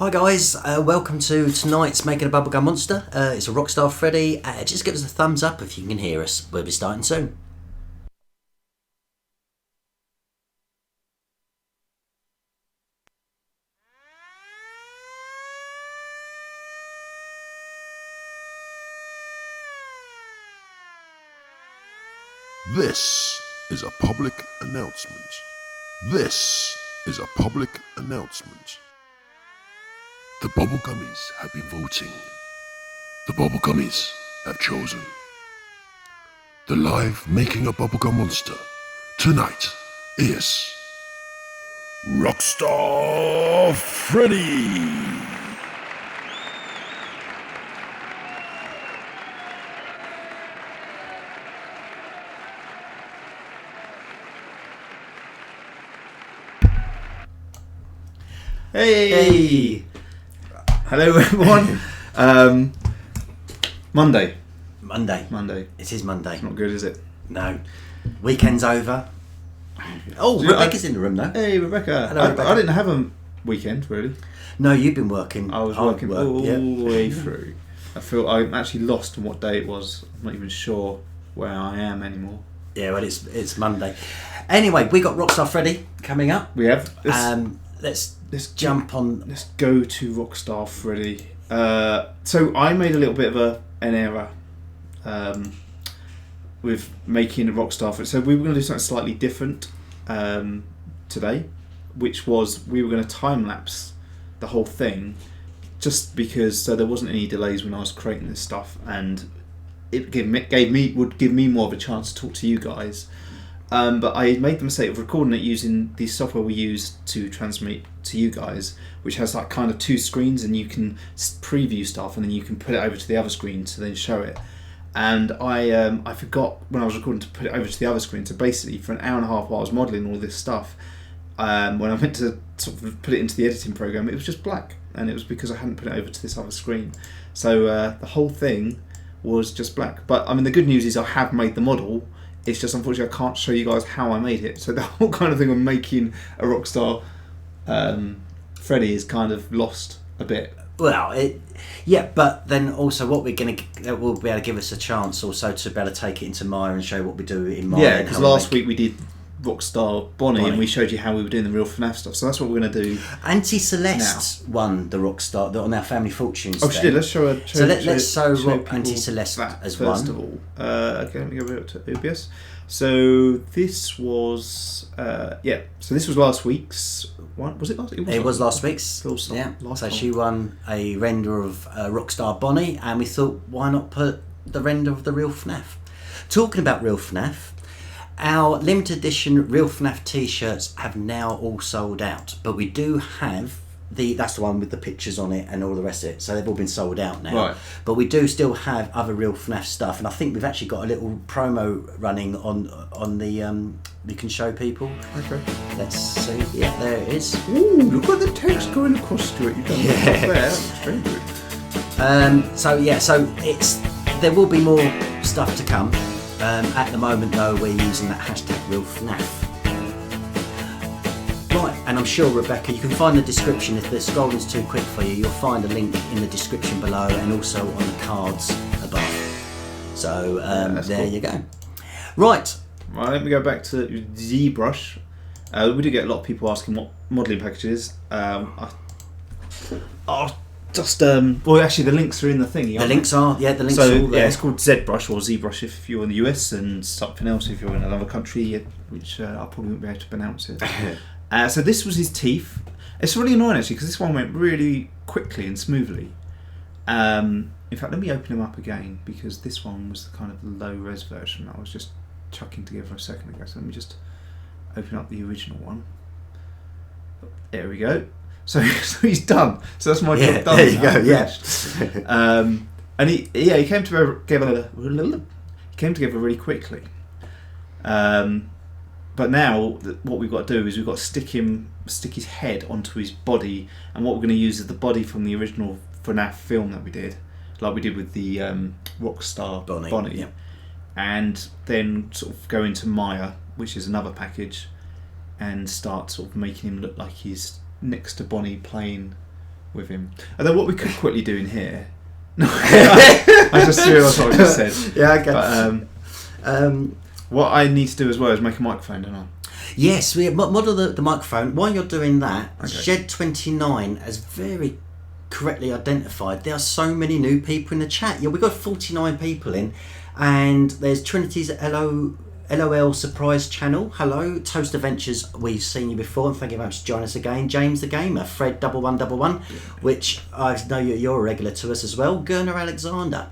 Hi guys, welcome to tonight's Making a Bubblegummonster. It's a Rockstar Freddy. Just give us a thumbs up if you can hear us. We'll be starting soon. This is a public announcement. This is a public announcement. The Bubblegummies have been voting. The Bubblegummies have chosen. The live Making a Bubblegummonster tonight is Rockstar Freddy. Hey! Hello everyone. Monday. Monday. It is Monday. It's not good, is it? No. Weekend's over. Oh, Rebecca's in the room though. Hey Rebecca. Hello, Rebecca. I didn't have a weekend really. No, you've been working. I was working all the way through. I feel I'm actually lost on what day it was. I'm not even sure where I am anymore. Yeah, well it's Monday. Anyway, we got Rockstar Freddy coming up. We have. Let's jump on. Let's go to Rockstar Freddy. So I made a little bit of an error with making a Rockstar Freddy. So we were going to do something slightly different today, which was we were going to time lapse the whole thing, just because so there wasn't any delays when I was creating this stuff, and it would give me more of a chance to talk to you guys. But I made the mistake of recording it using the software we use to transmit to you guys, which has like kind of two screens, and you can preview stuff and then you can put it over to the other screen to then show it. And I forgot when I was recording to put it over to the other screen. So basically, for an hour and a half while I was modelling all this stuff, when I went to sort of put it into the editing program, it was just black, and it was because I hadn't put it over to this other screen. So the whole thing was just black. But I mean, the good news is I have made the model. It's just unfortunately I can't show you guys how I made it. So the whole kind of thing of making a Rockstar Freddy is kind of lost a bit. Well, but then also what we're going to will be able to give us a chance also to be able to take it into Maya and show what we do in Maya. Yeah, because last week we did Rockstar Bonnie and we showed you how we were doing the real FNAF stuff. So that's what we're going to do. Auntie Celeste won the Rockstar on our Family Fortunes. Oh, she did. Let's show her. Let's show Auntie Celeste as one. First of all, okay, let me go over to OBS. So this was So this was last week's one. Was it last? It was last week's. Yeah. So she won a render of Rockstar Bonnie, and we thought, why not put the render of the real FNAF? Talking about real FNAF. Our limited edition RealFNAF t-shirts have now all sold out, but we do have that's the one with the pictures on it and all the rest of it, so they've all been sold out now. Right. But we do still have other RealFNAF stuff, and I think we've actually got a little promo running on the we can show people. Okay. Let's see. Yeah, there it is. Ooh, look at the text going across to it. You've done that there. That's very good. So there will be more stuff to come. At the moment though, we're using that hashtag RealFNAF. Right, and I'm sure Rebecca, you can find the description, if the scrolling's too quick for you, you'll find a link in the description below and also on the cards above. So there cool. You go. Right, let me go back to ZBrush. We do get a lot of people asking what modelling package it is. Well, actually, the links are in the thingy. The links are all there. Yeah, it's called ZBrush or ZBrush if you're in the US, and something else if you're in another country, which I probably won't be able to pronounce it. So this was his teeth. It's really annoying actually because this one went really quickly and smoothly. In fact, let me open him up again because this one was the kind of low res version I was just chucking together a second ago. So let me just open up the original one. There we go. So he's done. So that's my job done. There you go. Yeah. And he came together really quickly. But now what we've got to do is we've got to stick his head onto his body, and what we're going to use is the body from the original FNAF film that we did, like we did with the Rockstar Bonnie. Yeah. And then sort of go into Maya, which is another package, and start sort of making him look like he's next to Bonnie playing with him. And then what we could quickly do in here. No, I just realised what I just said. Yeah, okay. But, what I need to do as well is make a microphone, don't I? Yes, we model the microphone. While you're doing that, Okay. Shed29 has very correctly identified there are so many new people in the chat. Yeah, we've got 49 people in, and there's Trinity's LOL Surprise Channel. Hello, Toast Adventures. We've seen you before, and thank you very much for joining us again. James the Gamer, Fred 1111, which I know you're a regular to us as well. Gurner Alexander.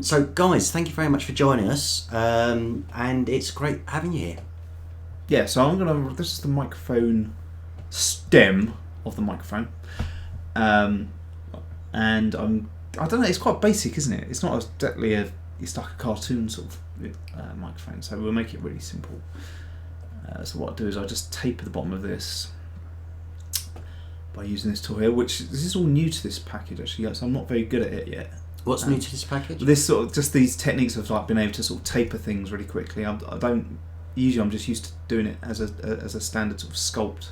So guys, thank you very much for joining us, and it's great having you here. Yeah, so this is the microphone stem of the microphone. And I don't know, it's quite basic, isn't it? It's not exactly it's like a cartoon sort of microphone, so we'll make it really simple. So what I'll do is I'll just taper the bottom of this by using this tool here, this is all new to this package actually, so I'm not very good at it yet. What's new to this package? This sort of, just these techniques of like being able to sort of taper things really quickly. Usually I'm just used to doing it as a standard sort of sculpt,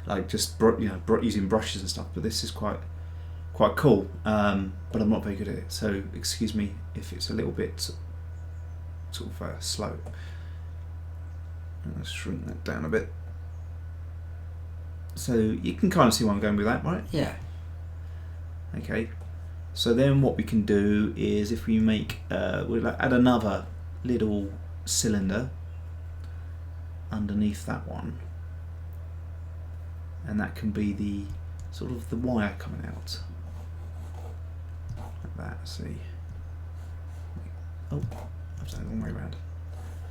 like just using brushes and stuff. But this is quite cool. But I'm not very good at it, so excuse me if it's a little bit sort of slow. Let's shrink that down a bit, so you can kind of see where I'm going with that, right? Yeah. Okay. So then what we can do is if we make we'll add another little cylinder underneath that one, and that can be the sort of the wire coming out like that. See, oh, I've done it the wrong way around.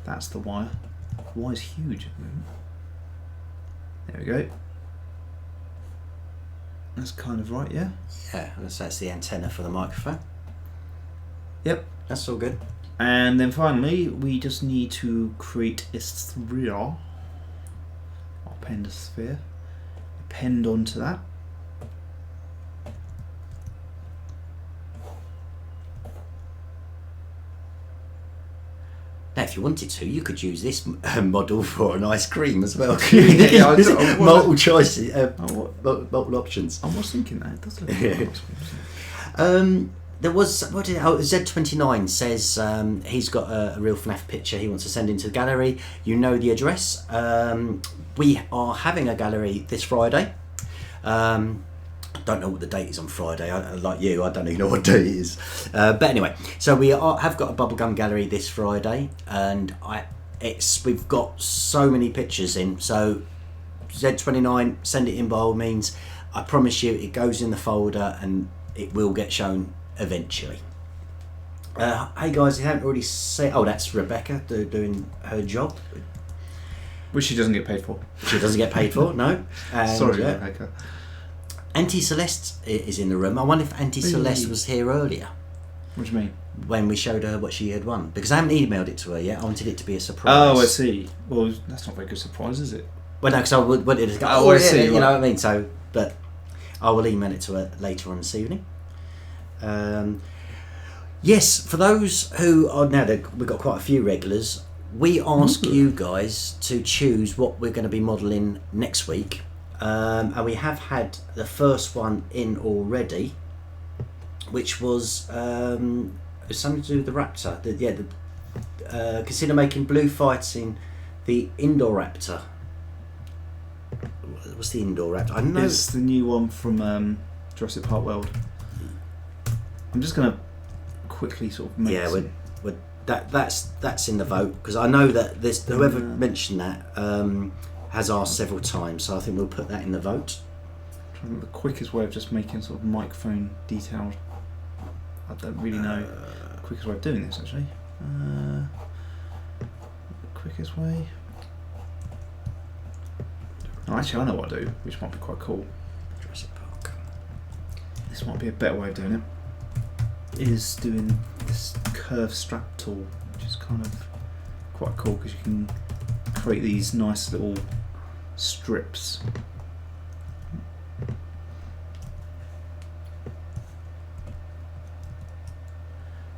That's the wire. The wire's huge at the moment. There we go. That's kind of right, yeah. Yeah, that's the antenna for the microphone. Yep, that's all good. And then finally, we just need to create a sphere. I'll append a sphere. Append onto that. Now, if you wanted to, you could use this model for an ice cream as well. Yeah, multiple choices, multiple options. I was thinking that. It does look like an ice cream. There was Z29 says he's got a RealFNAF picture he wants to send into the gallery. You know the address. We are having a gallery this Friday. I don't know what the date is on Friday. Like you, I don't even know what date it is. But anyway, so we have got a bubblegum gallery this Friday, and we've got so many pictures in. So Z29, send it in by all means. I promise you, it goes in the folder and it will get shown eventually. Hey guys, you haven't already said. Oh, that's Rebecca doing her job, which she doesn't get paid for. She doesn't get paid for, no. And, sorry, Rebecca. Auntie Celeste is in the room. I wonder if Auntie Celeste was here earlier. What do you mean? When we showed her what she had won, because I haven't emailed it to her yet. I wanted it to be a surprise. Oh, I see. Well, that's not a very good surprise, is it? Well, no, because I wanted to go. Oh, I see. You know what I mean. So, but I will email it to her later on this evening. Yes, for those who are now, we've got quite a few regulars. We ask you guys to choose what we're going to be modelling next week, and we have had the first one in already, which was something to do with the raptor. Consider making blue fighting the indoor raptor. What's the indoor raptor? I know it's the new one from Jurassic Park World. I'm just going to quickly sort of make that's in the vote, because I know that this whoever mentioned that has asked several times, so I think we'll put that in the vote. I'm trying to think the quickest way of just making sort of microphone detailed. I don't really know the quickest way of doing this actually. The quickest way. Oh, actually, I know what I do, which might be quite cool. Jurassic Park. This might be a better way of doing it. Is doing this curve strap tool, which is kind of quite cool because you can create these nice little strips.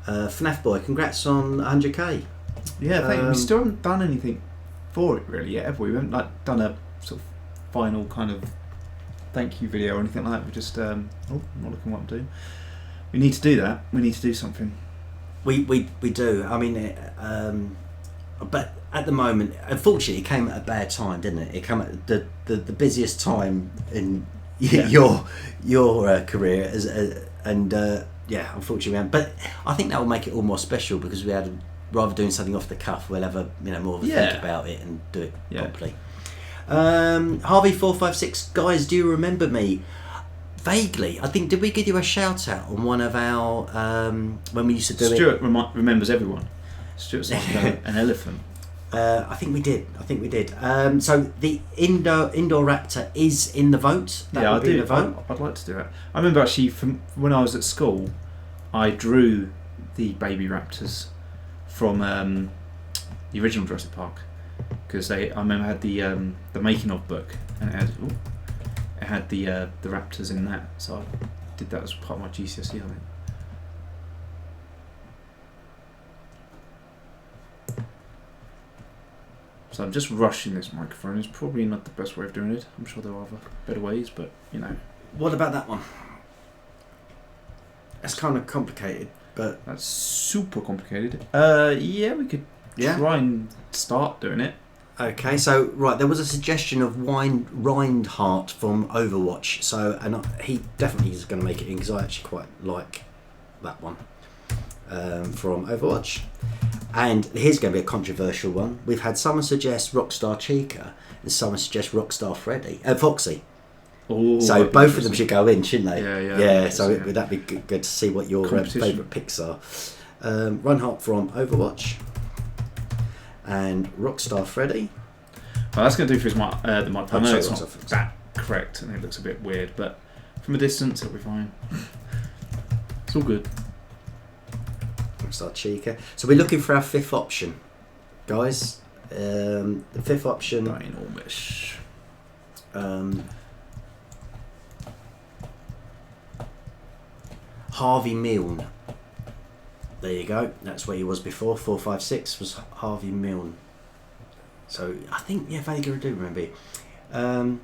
FNAF Boy, congrats on 100k. Yeah, thank you. We still haven't done anything for it really yet, have we? We haven't done a sort of final kind of thank you video or anything like that. We just I'm not looking what I'm doing. We need to do that. We need to do something. We do. I mean, but at the moment, unfortunately, it came at a bad time, didn't it? It came at the busiest time in your career, unfortunately. But I think that will make it all more special because we had rather doing something off the cuff. We'll have a more of a think about it and do it properly. Harvey456, guys, do you remember me? Vaguely, I think. Did we give you a shout out on one of our when we used to do Stuart remembers everyone. Stuart's like an elephant. I think we did. So the indoor raptor is in the vote. I do. The vote. I'd like to do it. I remember actually from when I was at school, I drew the baby raptors from the original Jurassic Park because I remember I had the making of book and it had the raptors in that, so I did that as part of my GCSE, I think. So I'm just rushing this microphone. It's probably not the best way of doing it. I'm sure there are other better ways, but you know. What about that one? That's kind of complicated, but that's super complicated. Yeah, we could try and start doing it. Okay, so right, there was a suggestion of Reinhardt from Overwatch, so he definitely is going to make it in because I actually quite like that one from Overwatch. And here's going to be a controversial one. We've had someone suggest Rockstar Chica and someone suggest Rockstar Freddy, Foxy. Ooh, so both of them should go in, shouldn't they? Yeah. So would that be good to see what your favourite picks are? Reinhardt from Overwatch. And Rockstar Freddy. Well, that's going to do for his mic. The mic. I know it's not that correct and it looks a bit weird, but from a distance it'll be fine. It's all good. Rockstar Chica. So we're looking for our fifth option, guys. The fifth option. Dynamish. Harvey Milne. There you go. That's where he was before. 456 was Harvey Milne. So I think Vega do remember it. So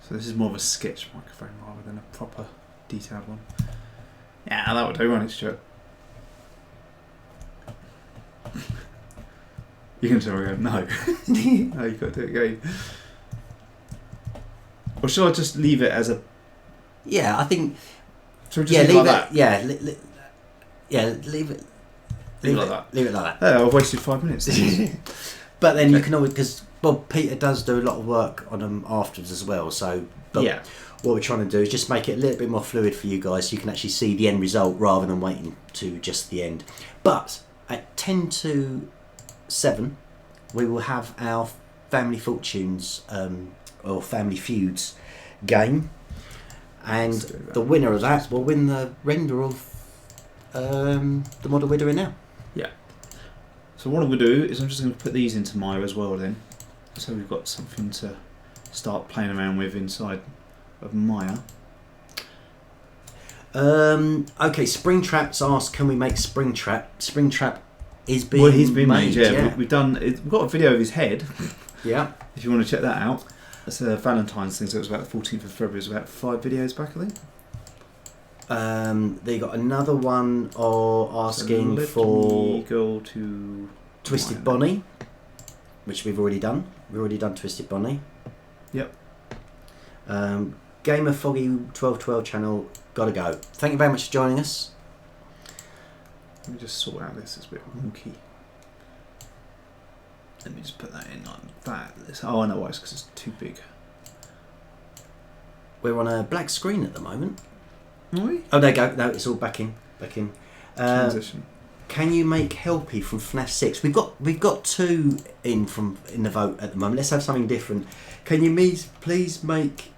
this is more of a sketch microphone rather than a proper detailed one. Yeah, that would do, won't it, Stuart? You can tell me, no. No, you've got to do it again. Or shall I just leave it as a... Yeah, I think... Shall we just leave it like that? Leave it like that. Leave it like that. Yeah, I've wasted 5 minutes. But then you can always... Because Peter does do a lot of work on them afterwards as well, so... What we're trying to do is just make it a little bit more fluid for you guys so you can actually see the end result rather than waiting to just the end. But at 10 to 7 we will have our Family Fortunes or Family Feuds game, and the winner of that will win the render of the model we're doing now. Yeah. So what I'm going to do is I'm just going to put these into Maya as well then, so we've got something to start playing around with inside of Maya. Okay, Springtrap's asked, can we make Springtrap? Springtrap is being he's been made. Yeah. We've got a video of his head. Yeah. If you want to check that out. That's a Valentine's thing, so it was about the 14th of February. It was about 5 videos back, I think. They got another one asking for go to Twisted Bonnie, which we've already done. We've already done Twisted Bonnie. Yep. Gamer Foggy 1212 channel, gotta go. Thank you very much for joining us. Let me just sort out this. It's a bit wonky. Let me just put that in like that. Oh, I know why. It's because it's too big. We're on a black screen at the moment. Are we? Oh, there you go. No, it's all back in. Transition. Can you make Helpy from FNAF 6? We've got 2 in the vote at the moment. Let's have something different. Can you please make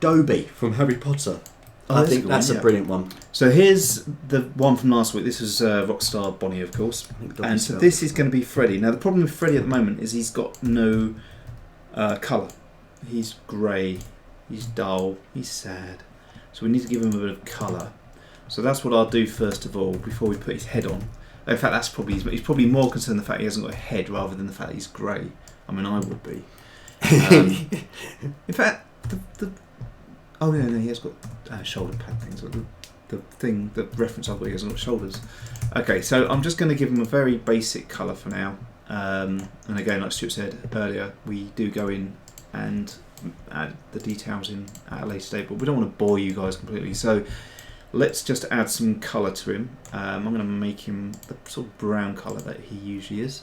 Dobby from Harry Potter? I think that's a brilliant one. So here's the one from last week. This was Rockstar Bonnie, of course. And so this is going to be Freddy. Now the problem with Freddy at the moment is he's got no colour. He's grey, he's dull, he's sad. So we need to give him a bit of colour. So that's what I'll do first of all before we put his head on. In fact, he's probably more concerned with the fact he hasn't got a head rather than the fact that he's grey. I mean, I would be. In fact, oh no, he has got shoulder pad things. The reference I've got, he hasn't got shoulders. Okay, so I'm just going to give him a very basic colour for now. And again, like Stuart said earlier, we do go in and add the details in at a later date, but we don't want to bore you guys completely. So let's just add some colour to him. I'm going to make him the sort of brown colour that he usually is.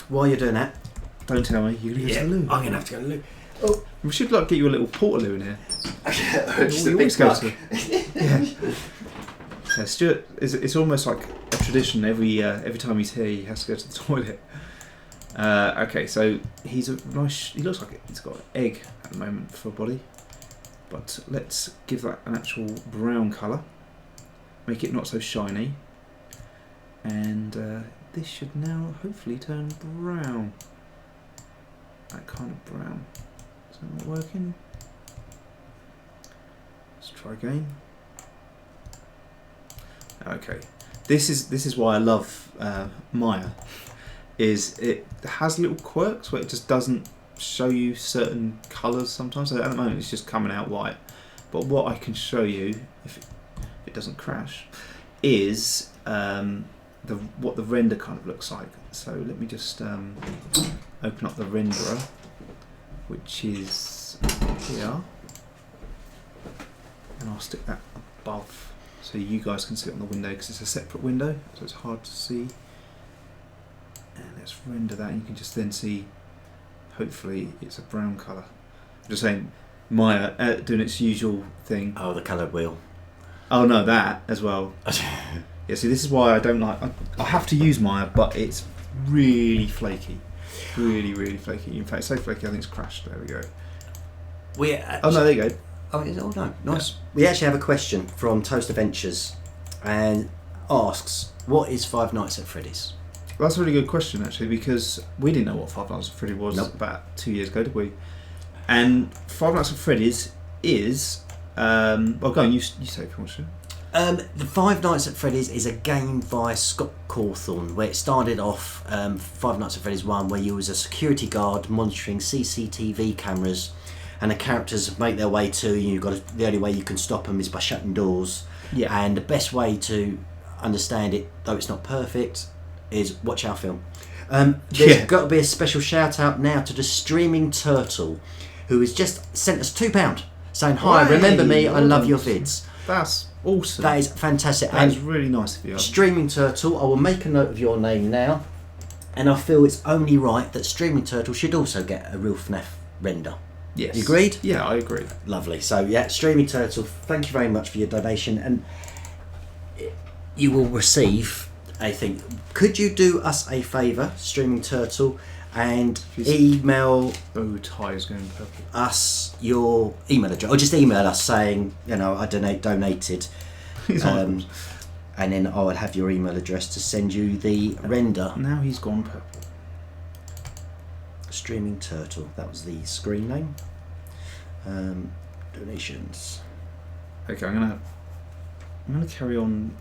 While you're doing that, don't tell me you're going to go to the loo. I'm going to have to go to the loo. Oh, we should get you a little portaloo in here. Just a big go to. Yeah. Yeah, Stuart, it's almost like a tradition. Every time he's here, he has to go to the toilet. Okay, so he's a nice. He looks like he's got an egg at the moment for a body, but let's give that an actual brown colour. Make it not so shiny, and this should now hopefully turn brown. That kind of brown. Is that not working? Let's try again. Okay, this is why I love Maya. Is it has little quirks where it just doesn't show you certain colours sometimes. So at the moment it's just coming out white. But what I can show you, if it doesn't crash, is what the render kind of looks like. So let me just open up the renderer, which is here, and I'll stick that above so you guys can see it on the window because it's a separate window, so it's hard to see. And let's render that, and you can just then see, hopefully it's a brown colour. I'm just saying, Maya doing its usual thing. Oh, the coloured wheel. Oh no, that as well. Yeah, see, this is why I don't like. I have to use Maya, but it's really flaky, really flaky. In fact, so flaky I think it's crashed. There we go. Oh no, there you go. Oh, no, nice. Yeah. We actually have a question from Toast Adventures, and asks, "What is Five Nights at Freddy's?" Well, that's a really good question actually, because we didn't know what Five Nights at Freddy was about 2 years ago, did we? And Five Nights at Freddy's is well, go on, you say if you want to. The Five Nights at Freddy's is a game by Scott Cawthorne, where it started off Five Nights at Freddy's 1, where you was a security guard monitoring CCTV cameras, and the characters make their way to you. The only way you can stop them is by shutting doors. Yeah. And the best way to understand it, though it's not perfect, is watch our film. There's got to be a special shout out now to the Streaming Turtle, who has just sent us £2 saying, "Hi, remember me, I love your vids." That's awesome. That is fantastic. That is really nice of you. Streaming Turtle, I will make a note of your name now, and I feel it's only right that Streaming Turtle should also get a RealFNAF render. Yes. You agreed? Yeah, I agree. Lovely. So yeah, Streaming Turtle, thank you very much for your donation, and you will receive a thing. Could you do us a favour, Streaming Turtle, and email tie is going purple. us your email address, or just email us saying, I donated, and then I will have your email address to send you the render. Now he's gone purple. Streaming Turtle, that was the screen name. Donations. Okay, I'm gonna carry on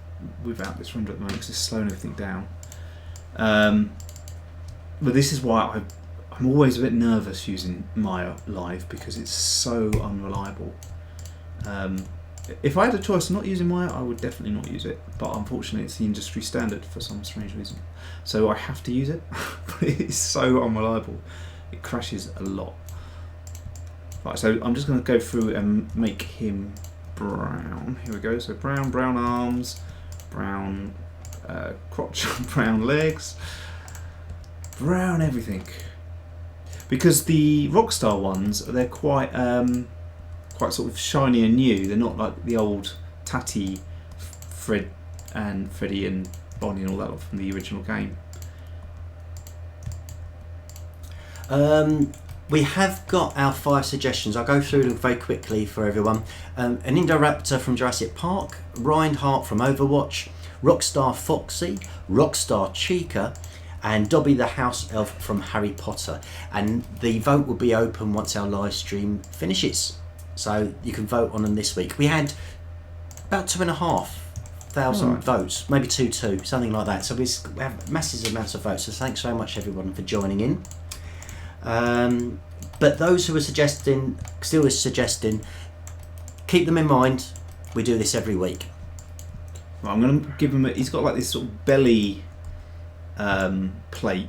without this render at the moment because it's slowing everything down. But this is why I'm always a bit nervous using Maya live, because it's so unreliable. If I had a choice of not using Maya, I would definitely not use it, but unfortunately it's the industry standard for some strange reason. So I have to use it, but it's so unreliable. It crashes a lot. Right, so I'm just going to go through and make him brown. Here we go. So brown arms, brown crotch, brown legs, brown everything. Because the Rockstar ones, they're quite sort of shiny and new. They're not like the old tatty Fred and Freddy and Bonnie and all that lot from the original game. We have got our 5 suggestions. I'll go through them very quickly for everyone. An Indoraptor from Jurassic Park, Reinhardt from Overwatch, Rockstar Foxy, Rockstar Chica, and Dobby the House Elf from Harry Potter. And the vote will be open once our live stream finishes. So you can vote on them this week. We had about 2,500 votes, maybe 2,200, something like that. So we have massive amounts of votes. So thanks very much everyone for joining in. But those who are suggesting, keep them in mind. We do this every week. Well, I'm going to give him. He's got like this sort of belly plate,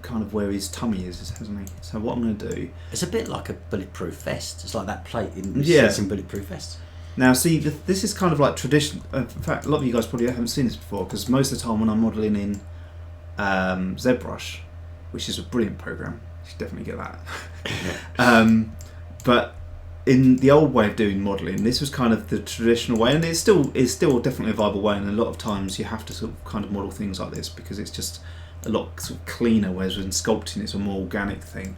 kind of where his tummy is, hasn't he? So what I'm going to do. It's a bit like a bulletproof vest. It's like that plate in bulletproof vests. Now, see, this is kind of like traditional. In fact, a lot of you guys probably haven't seen this before, because most of the time when I'm modelling in ZBrush, which is a brilliant program, you should definitely get that. But in the old way of doing modelling, this was kind of the traditional way, and it's still definitely a viable way. And a lot of times you have to sort of kind of model things like this because it's just a lot sort of cleaner. Whereas in sculpting, it's a more organic thing.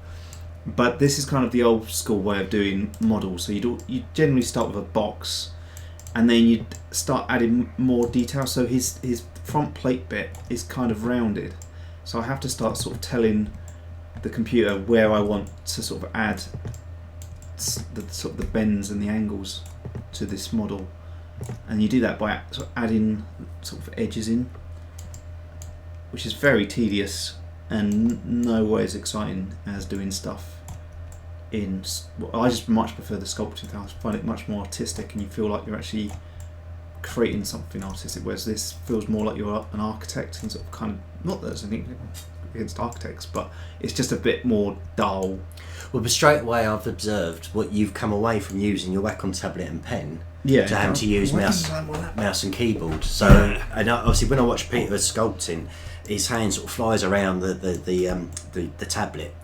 But this is kind of the old school way of doing models. So you generally start with a box, and then you start adding more detail. So his front plate bit is kind of rounded. So I have to start sort of telling the computer where I want to sort of add the bends and the angles to this model, and you do that by sort of adding sort of edges in, which is very tedious and no way as exciting as doing stuff in. I just much prefer the sculpting thing. I find it much more artistic, and you feel like you're actually creating something artistic, whereas this feels more like you're an architect, and sort of kind of, not that there's anything against architects, but it's just a bit more dull. Well, but straight away I've observed what you've come away from using your Wacom tablet and pen to having to use mouse and keyboard. So, and obviously when I watch Peter sculpting, his hand sort of flies around the tablet,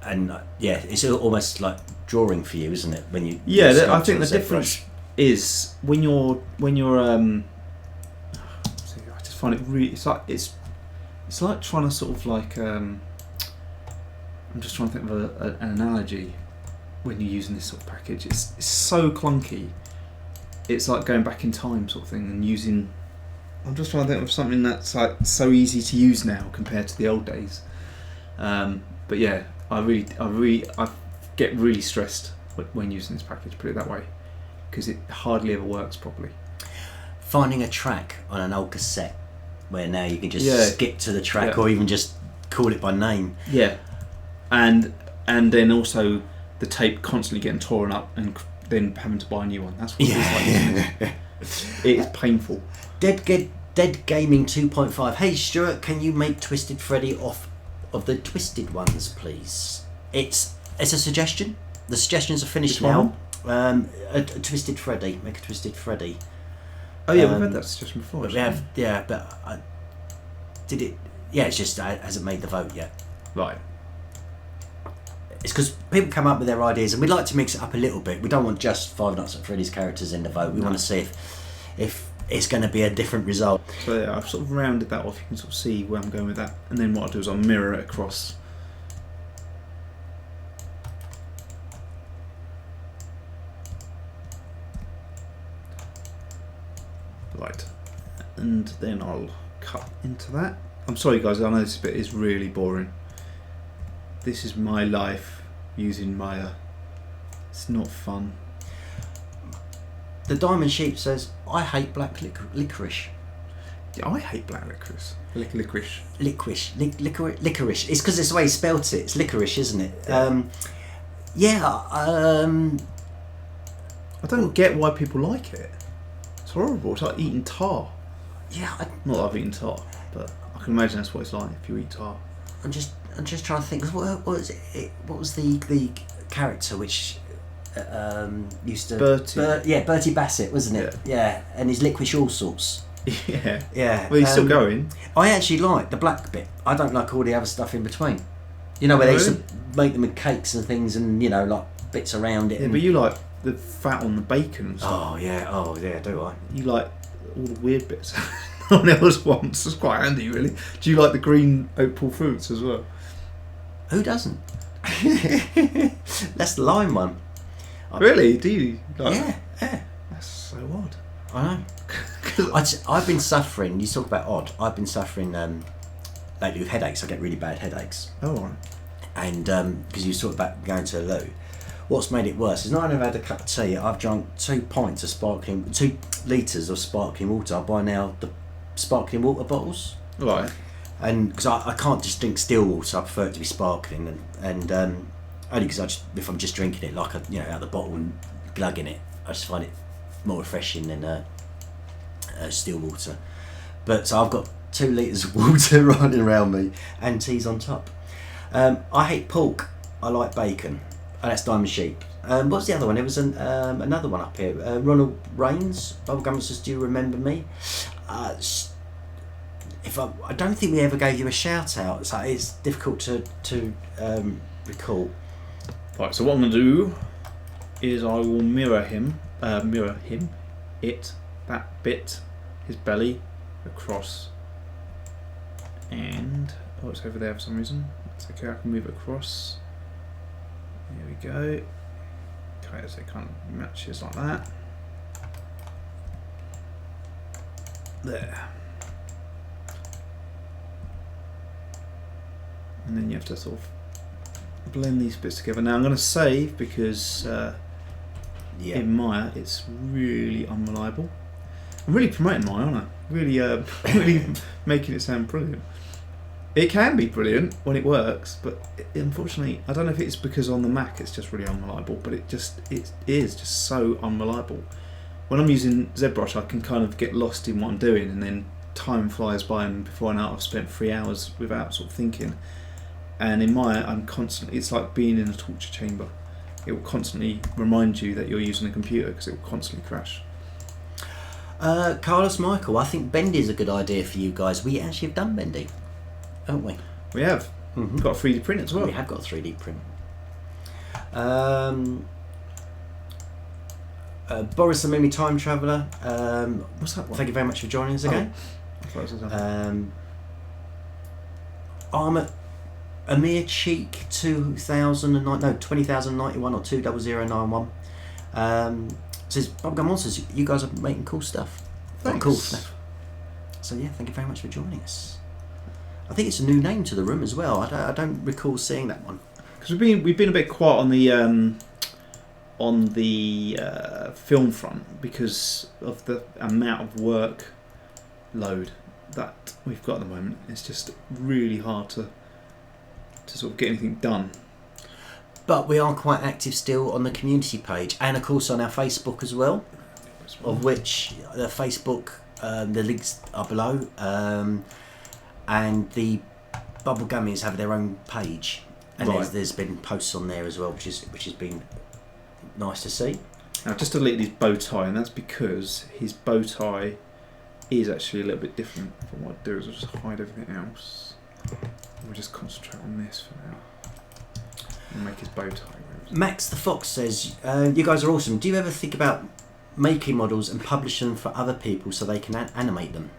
and it's almost like drawing for you, isn't it? When you I think the difference is when you're I just find it really, it's like trying to sort of like I'm just trying to think of an analogy when you're using this sort of package. It's so clunky. It's like going back in time sort of thing, and using. I'm just trying to think of something that's like so easy to use now compared to the old days. But yeah, I get really stressed when using this package. Put it that way, because it hardly ever works properly. Finding a track on an old cassette where now you can just skip to the track or even just call it by name. Yeah. And then also the tape constantly getting torn up and then having to buy a new one. That's what it's like. It is painful. Dead Gaming 2.5. Hey Stuart, can you make Twisted Freddy off of the twisted ones, please? It's a suggestion. The suggestions are finished now. A Twisted Freddy. Make a Twisted Freddy. Oh yeah, we've had that suggestion before. We have, but did it? Yeah, it's just hasn't made the vote yet. Right. It's because people come up with their ideas, and we'd like to mix it up a little bit. We don't want just Five Nights at Freddy's characters in the vote. We want to see if it's going to be a different result. So yeah, I've sort of rounded that off. You can sort of see where I'm going with that, and then what I'll do is I'll mirror it across. Right, and then I'll cut into that. I'm sorry guys, I know this bit is really boring. This is my life using Maya. It's not fun. The Diamond Sheep says, I hate black licorice. Yeah, I hate black licorice. Licorice. Licorice. It's because it's the way he spelt it. It's licorice, isn't it? Yeah. I don't get why people like it. It's horrible. It's like eating tar. Yeah. Not that I've eaten tar, but I can imagine that's what it's like if you eat tar. I'm just trying to think. What was it? What was the character which used to Bertie? Bertie Bassett, wasn't it? Yeah, and his licorice all sorts. Yeah. Well, he's still going. I actually like the black bit. I don't like all the other stuff in between. You know, where they used to make them with cakes and things, and like bits around it. Yeah, but you like the fat on the bacon and stuff. Oh yeah, do I? You like all the weird bits. No one else wants. It's quite handy, really. Do you like the green oatmeal fruits as well? Who doesn't? That's the lime one. Really? Do you? Like yeah. That's so odd. I know. I've been suffering. You talk about odd. I've been suffering lately with headaches. I get really bad headaches. Oh, right. And because you talk about going to the loo. What's made it worse is not only have I had a cup of tea, I've drunk 2 litres of sparkling water. I buy now the sparkling water bottles. Right. and because I can't just drink still water, I prefer it to be sparkling, and only because if I'm just drinking it like out of the bottle and glugging it, I just find it more refreshing than still water. But so I've got 2 litres of water running around me and tea's on top. I hate pork, I like bacon. Oh, that's Diamond Sheep. What's the other one? There was another one up here. Ronald Rains, Bubblegummonsters, do you remember me? I don't think we ever gave you a shout out, so it's difficult to recall. Right, so what I'm going to do is I will mirror that bit, his belly, across, and it's over there for some reason. It's okay, I can move it across. There we go. Okay, so it kind of matches like that. There. And then you have to sort of blend these bits together. Now I'm going to save because in Maya it's really unreliable. I'm really promoting Maya, aren't I? Really, really making it sound brilliant. It can be brilliant when it works, but unfortunately, I don't know if it's because on the Mac it's just really unreliable, but it is just so unreliable. When I'm using ZBrush, I can kind of get lost in what I'm doing, and then time flies by, and before I know it, I've spent 3 hours without sort of thinking. And in Maya, it's like being in a torture chamber. It will constantly remind you that you're using a computer because it will constantly crash. Carlos Michael, I think Bendy is a good idea for you guys. We actually have done Bendy, haven't we? We have. Mm-hmm. Got a 3D print as well. We have got a 3D print. Boris the Mimi Time Traveller. What's that one? Thank you very much for joining us again. Amir Cheek 20,091 or 20091 says Bubblegummonsters, you guys are making cool stuff. Thanks. Cool stuff. So yeah, thank you very much for joining us. I think it's a new name to the room as well. I don't recall seeing that one. Because we've been a bit quiet on the film front because of the amount of work load that we've got at the moment. It's just really hard to sort of get anything done. But we are quite active still on the community page, and of course on our Facebook as well, of which the Facebook, the links are below, and the Bubblegummies have their own page, and there's been posts on there as well, which has been nice to see. Now just delete his bow tie, and that's because his bow tie is actually a little bit different from what I do. Is I'll just hide everything else. We'll just concentrate on this for now. And make his bow tie. Max the Fox says, you guys are awesome. Do you ever think about making models and publishing them for other people so they can animate them?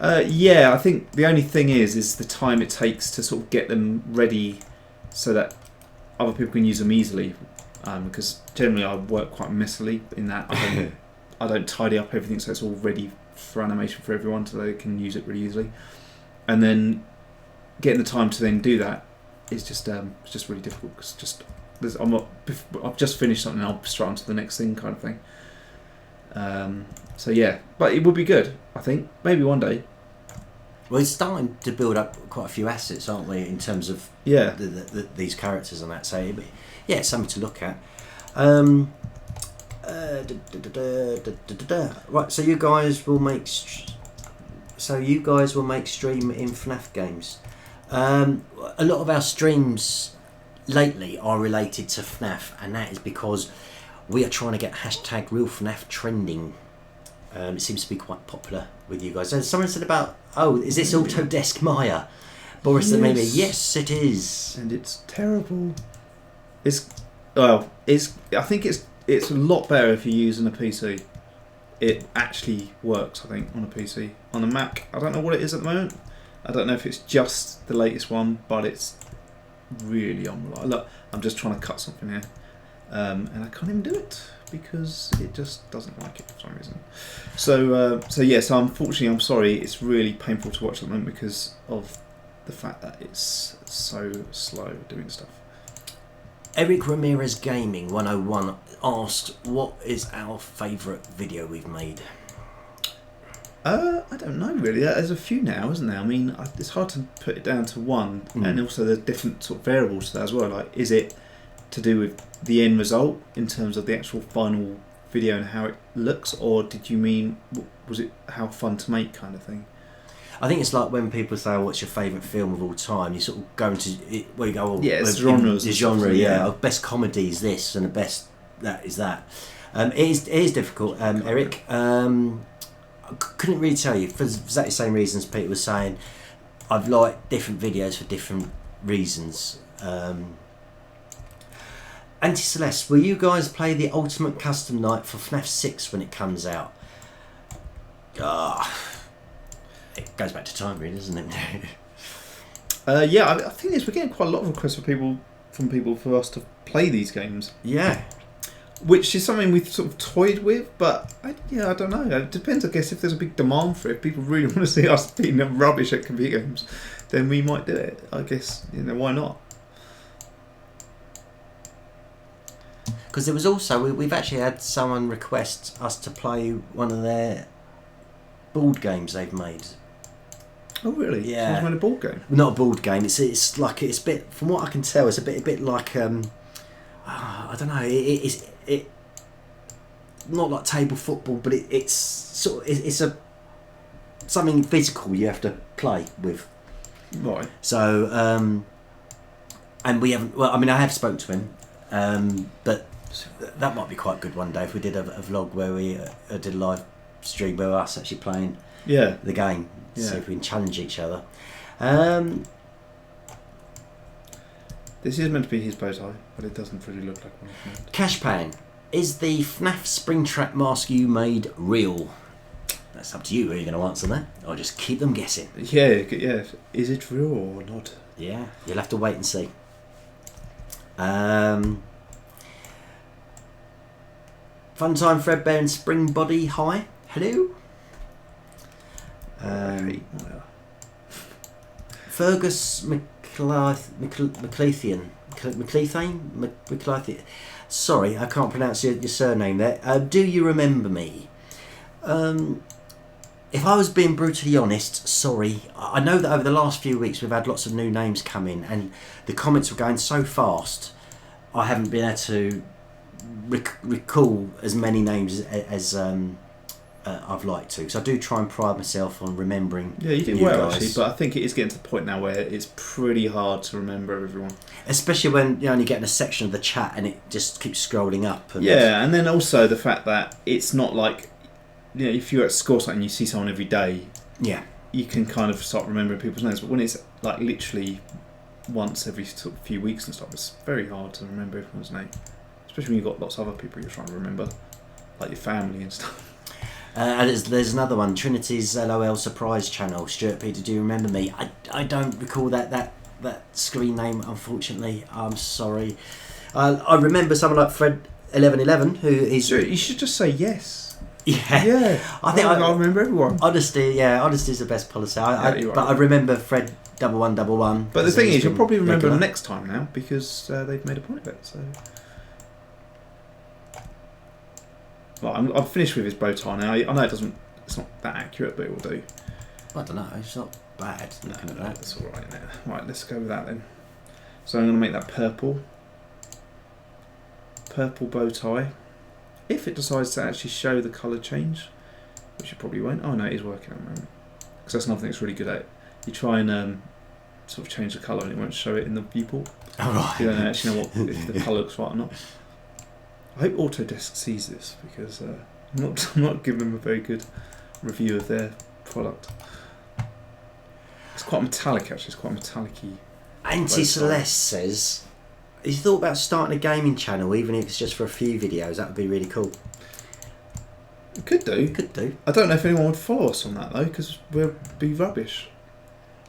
Yeah, I think the only thing is the time it takes to sort of get them ready so that other people can use them easily. Because generally I work quite messily in that I don't tidy up everything so it's all ready for animation for everyone so they can use it really easily. And then getting the time to then do that is just it's just really difficult because I've just finished something and I'll straight on to the next thing kind of thing. So yeah, but it would be good, I think, maybe one day. Well, it's starting to build up quite a few assets, aren't we, in terms of these characters and that. So yeah, it's something to look at. Right, so you guys will make stream in FNAF games. A lot of our streams lately are related to FNAF, and that is because we are trying to get hashtag RealFNAF trending. It seems to be quite popular with you guys. And someone said about, is this Autodesk Maya? Boris said maybe, yes it is. And it's terrible. I think it's a lot better if you're using a PC. It actually works, I think, on a PC. On a Mac, I don't know what it is at the moment. I don't know if it's just the latest one, but it's really unreliable. Look, I'm just trying to cut something here, and I can't even do it because it just doesn't like it for some reason. So unfortunately, I'm sorry. It's really painful to watch at the moment because of the fact that it's so slow doing stuff. Eric Ramirez Gaming 101 asked, what is our favourite video we've made? I don't know really. There's a few now, isn't there? I mean, it's hard to put it down to one, and also there's different sort of variables to that as well. Like, is it to do with the end result in terms of the actual final video and how it looks, or did you mean was it how fun to make kind of thing? I think it's like when people say, oh, "What's your favourite film of all time?" You sort of go into it, where you go, "Oh, yeah, it's genres, the genre, yeah. Oh, best comedy is this, and the best that is that." It is difficult, Eric. I couldn't really tell you for exactly the same reasons Peter was saying. I've liked different videos for different reasons. Anti-Celeste, will you guys play the Ultimate Custom Night for FNAF 6 when it comes out? It goes back to time, really, doesn't it? Yeah, I think we're getting quite a lot of requests from people for us to play these games. Yeah. Which is something we've sort of toyed with, but I don't know. It depends, I guess, if there's a big demand for it. If people really want to see us being rubbish at computer games, then we might do it. I guess, why not? Because there was also, we've actually had someone request us to play one of their board games they've made. Oh really? Yeah. Someone's made a board game? Not a board game. It's like, it's a bit, from what I can tell, it's a bit like I don't know. It's not like table football, but it's sort of, it's a something physical you have to play with. Right. So and we haven't. Well, I mean, I have spoke to him, but that might be quite good one day if we did a vlog where we did a live stream where us actually playing the game. Yeah. See if we can challenge each other. This is meant to be his bow tie, but it doesn't really look like one. Cashpan, is the FNAF Springtrap mask you made real? That's up to you. Are you going to answer that, or just keep them guessing? Yeah. Is it real or not? Yeah, you'll have to wait and see. Funtime Fredbear and Spring Body. Hi, hello. Fergus McLeithian. Sorry, I can't pronounce your surname there. Do you remember me? If I was being brutally honest, sorry. I know that over the last few weeks we've had lots of new names come in, and the comments were going so fast, I haven't been able to recall as many names as I've liked to. So I do try and pride myself on remembering. Yeah, you did well guys. Actually, but I think it is getting to the point now where it's pretty hard to remember everyone. Especially when you're only getting a section of the chat and it just keeps scrolling up. And then also the fact that it's not like, if you're at school or something, you see someone every day. Yeah. You can kind of start remembering people's names, but when it's like literally once every sort of few weeks and stuff, it's very hard to remember everyone's name. Especially when you've got lots of other people you're trying to remember, like your family and stuff. And there's another one, Trinity's LOL Surprise Channel. Stuart Peter, do you remember me? I don't recall that screen name, unfortunately. I'm sorry. I remember someone like Fred1111, who is... Sure, you should just say yes. Yeah. I think I remember everyone. Honesty is the best policy. I remember Fred 1111. But the thing is, you'll probably remember them next time now, because they've made a point of it, so... Well, I'm finished with his bow tie now. I know it's not that accurate, but it will do. I don't know, it's not bad looking at that. That's alright now. Right, let's go with that then. So I'm going to make that purple. Purple bow tie. If it decides to actually show the colour change, which it probably won't. Oh no, it is working at the moment. Because that's another thing it's really good at. You try and sort of change the colour and it won't show it in the viewport. Oh, right. You don't actually know if the colour looks right or not. I hope Autodesk sees this, because I'm not giving them a very good review of their product. It's quite metallic, actually. It's quite metallic-y. Anti-Celeste says, have you thought about starting a gaming channel, even if it's just for a few videos? That would be really cool. Could do. I don't know if anyone would follow us on that though, because we'll be rubbish.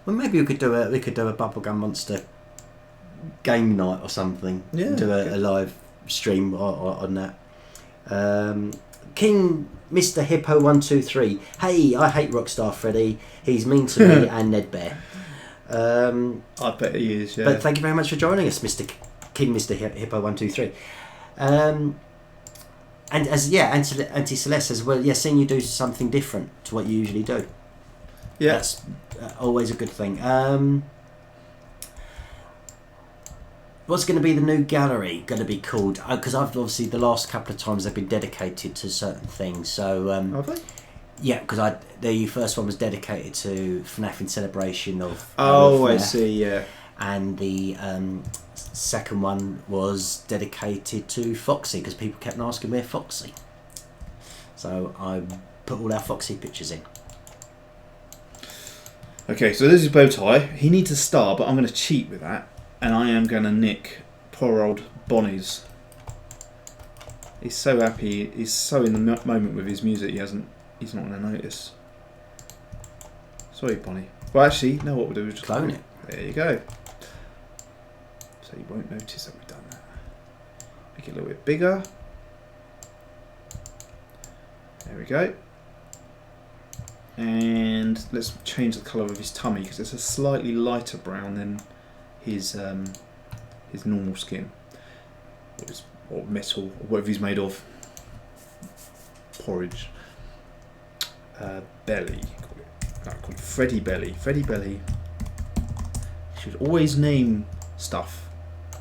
Well, maybe we could do a Bubblegummonster game night or something. Yeah. And do a live stream on that. King Mr. Hippo 123. Hey, I hate Rockstar Freddy. He's mean to me and Ned Bear. I bet he is. Yeah. But thank you very much for joining us, Mr. King Mr. Hippo 123. And Auntie Celeste says, well, yeah, seeing you do something different to what you usually do. Yeah. That's always a good thing. What's going to be the new gallery going to be called? Because I've obviously the last couple of times they've been dedicated to certain things. So Have they? yeah, because the first one was dedicated to FNAF in celebration of. Oh, I FNAF, see. Yeah. and the second one was dedicated to Foxy because people kept asking where Foxy. So I put all our Foxy pictures in. Okay, so this is bow tie. He needs a star, but I'm going to cheat with that, and I am going to nick poor old Bonnie's. He's so happy. He's so in the moment with his music. He's not going to notice. Sorry, Bonnie. Well, actually, no. What we'll do is just Clone it. There you go. So you won't notice that we've done that. Make it a little bit bigger. There we go. And let's change the colour of his tummy because it's a slightly lighter brown than his normal skin, or metal, or whatever he's made of. Porridge. Belly. Call it Freddy Belly. Freddy Belly. You should always name stuff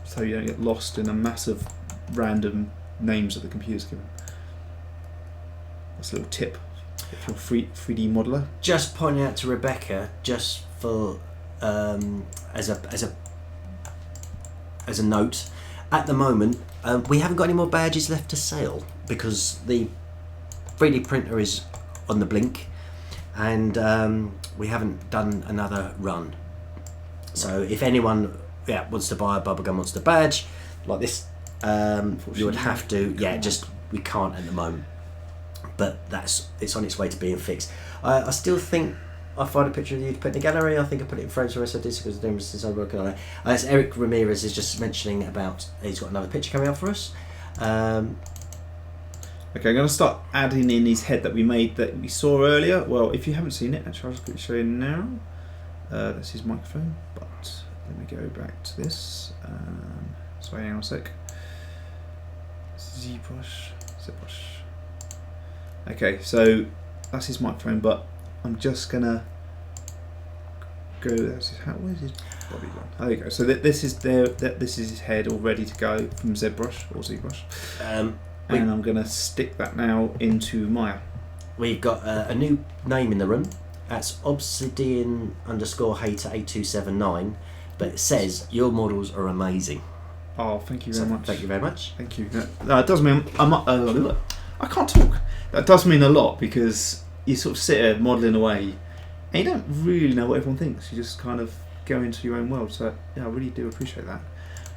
so you don't get lost in a massive random names that the computer's given. That's a little tip if you're a 3D modeler. Just pointing out to Rebecca, just for as a note, at the moment we haven't got any more badges left to sell because the 3D printer is on the blink, and we haven't done another run. So if anyone wants to buy a Bubblegummonster badge like this, you would have to. We can't at the moment. But it's on its way to being fixed. I still think I find a picture of you to put in the gallery. I think I put it in frames for the rest of this because since I'm working on it. As Eric Ramirez is just mentioning about, he's got another picture coming up for us. Okay, I'm going to start adding in his head that we made that we saw earlier. Well, if you haven't seen it, actually I'll just quickly show you now. That's his microphone, but let me go back to this. Sorry, hang on a sec. ZBrush. Okay, so that's his microphone, but I'm just gonna go. Where's his body gone? There you go. So this is his head all ready to go from ZBrush or ZBrush, and I'm gonna stick that now into Maya. We've got a new name in the room. That's Obsidian_Hater8279, but it says your models are amazing. Oh, thank you very much. Thank you very much. Thank you. No, it does mean I can't talk. That does mean a lot because you sort of sit there modelling away and you don't really know what everyone thinks. You just kind of go into your own world. So yeah, I really do appreciate that.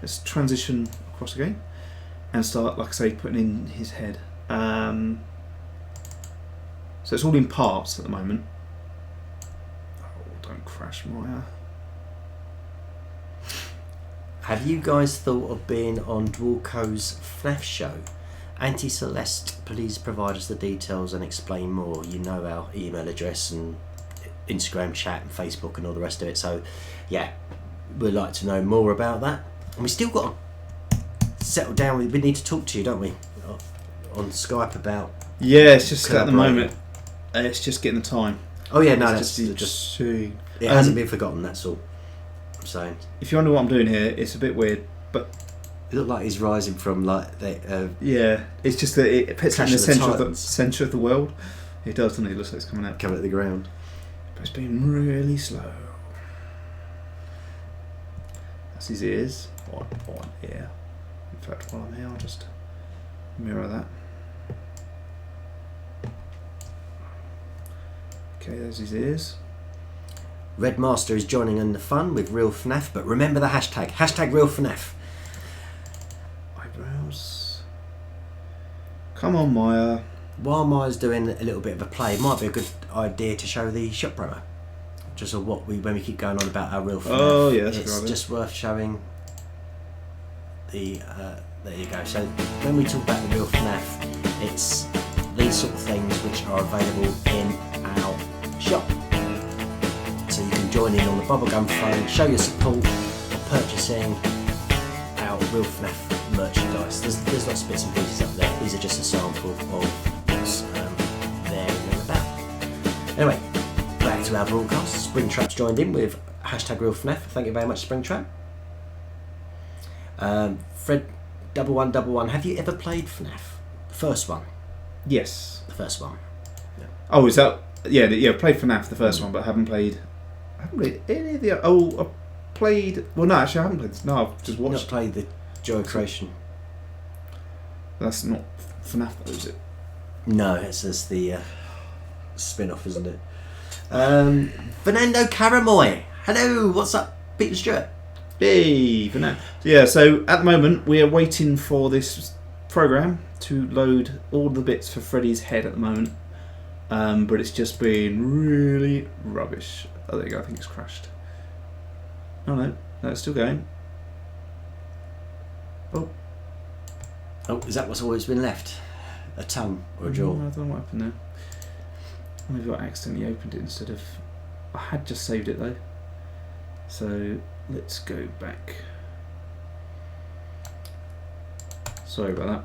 Let's transition across again and start, like I say, putting in his head. So it's all in parts at the moment. Oh, don't crash, Maya. Have you guys thought of being on Dwarco's FNAF show? Auntie Celeste, please provide us the details and explain more. You know our email address and Instagram chat and Facebook and all the rest of it. So, yeah, we'd like to know more about that. And we still got to settle down. We need to talk to you, don't we? On Skype about. Yeah, it's just at the moment. It's just getting the time. Oh yeah, no, it's just it hasn't been forgotten. That's all I'm saying. If you wonder what I'm doing here, it's a bit weird, but. It looked like he's rising from like the. Yeah, it's just that it puts it in the centre of the world. It does, doesn't it? It looks like it's coming out. Coming at the ground. But it's been really slow. That's his ears. One ear. In fact, while I'm here, I'll just mirror that. Okay, there's his ears. Red Master is joining in the fun with RealFNAF, but remember the hashtag RealFNAF. Eyebrows. Come on, Maya. While Maya's doing a little bit of a play, it might be a good idea to show the shop promo. Just when we keep going on about our RealFNAF. Oh yeah, it's just worth showing. There you go. So when we talk about the RealFNAF, it's these sort of things which are available in our shop. So you can join in on the Bubblegumfun, show your support for purchasing our RealFNAF merchandise. There's lots of bits and pieces up there. These are just a sample of what's there and about. Anyway, back to our broadcast. Springtrap's joined in with #RealFNAF. Thank you very much, Springtrap. Fred 1111, have you ever played FNAF? The first one? Yes. The first one. Yeah. Oh, is that... Yeah, played FNAF, the first one, but I haven't played any of the... Oh, I played... Well, no, actually I haven't played... No, I've just watched... Not played the Joy Creation. That's not FNAF though, is it? No, it's just the spin-off, isn't it? Fernando Caramoy. Hello, what's up, Peter Stewart? Hey, FNAF. Yeah, so at the moment we are waiting for this program to load all the bits for Freddy's head at the moment. But it's just been really rubbish. Oh, there you go, I think it's crashed. Oh no, it's still going. Oh, is that what's always been left? A tongue or a jaw? I don't know what happened there. Maybe I accidentally opened it instead of... I had just saved it though. So let's go back. Sorry about that.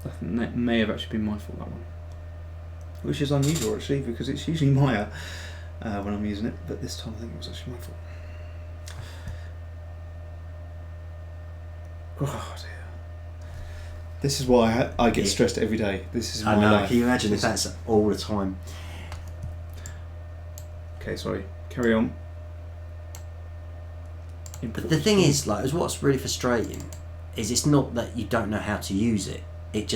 I think that may have actually been my fault, that one. Which is unusual actually, because it's usually Maya when I'm using it, but this time I think it was actually my fault. Oh dear. This is why I get stressed every day. This is my life. Can you imagine if that's all the time? Okay, sorry. Carry on. But the thing is, like, what's really frustrating is it's not that you don't know how to use it. It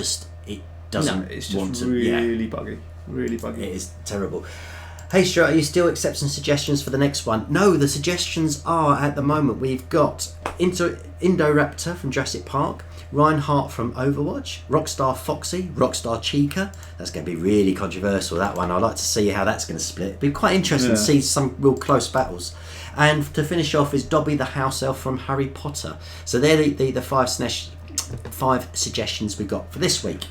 doesn't. No, it's just want to, really buggy. Really buggy. It is terrible. Hey Stuart, are you still accepting suggestions for the next one? No, the suggestions are at the moment. We've got Indoraptor from Jurassic Park, Reinhardt from Overwatch, Rockstar Foxy, Rockstar Chica. That's going to be really controversial, that one. I'd like to see how that's going to split. It'd be quite interesting to see some real close battles. And to finish off is Dobby the House Elf from Harry Potter. So they're the five suggestions we got for this week.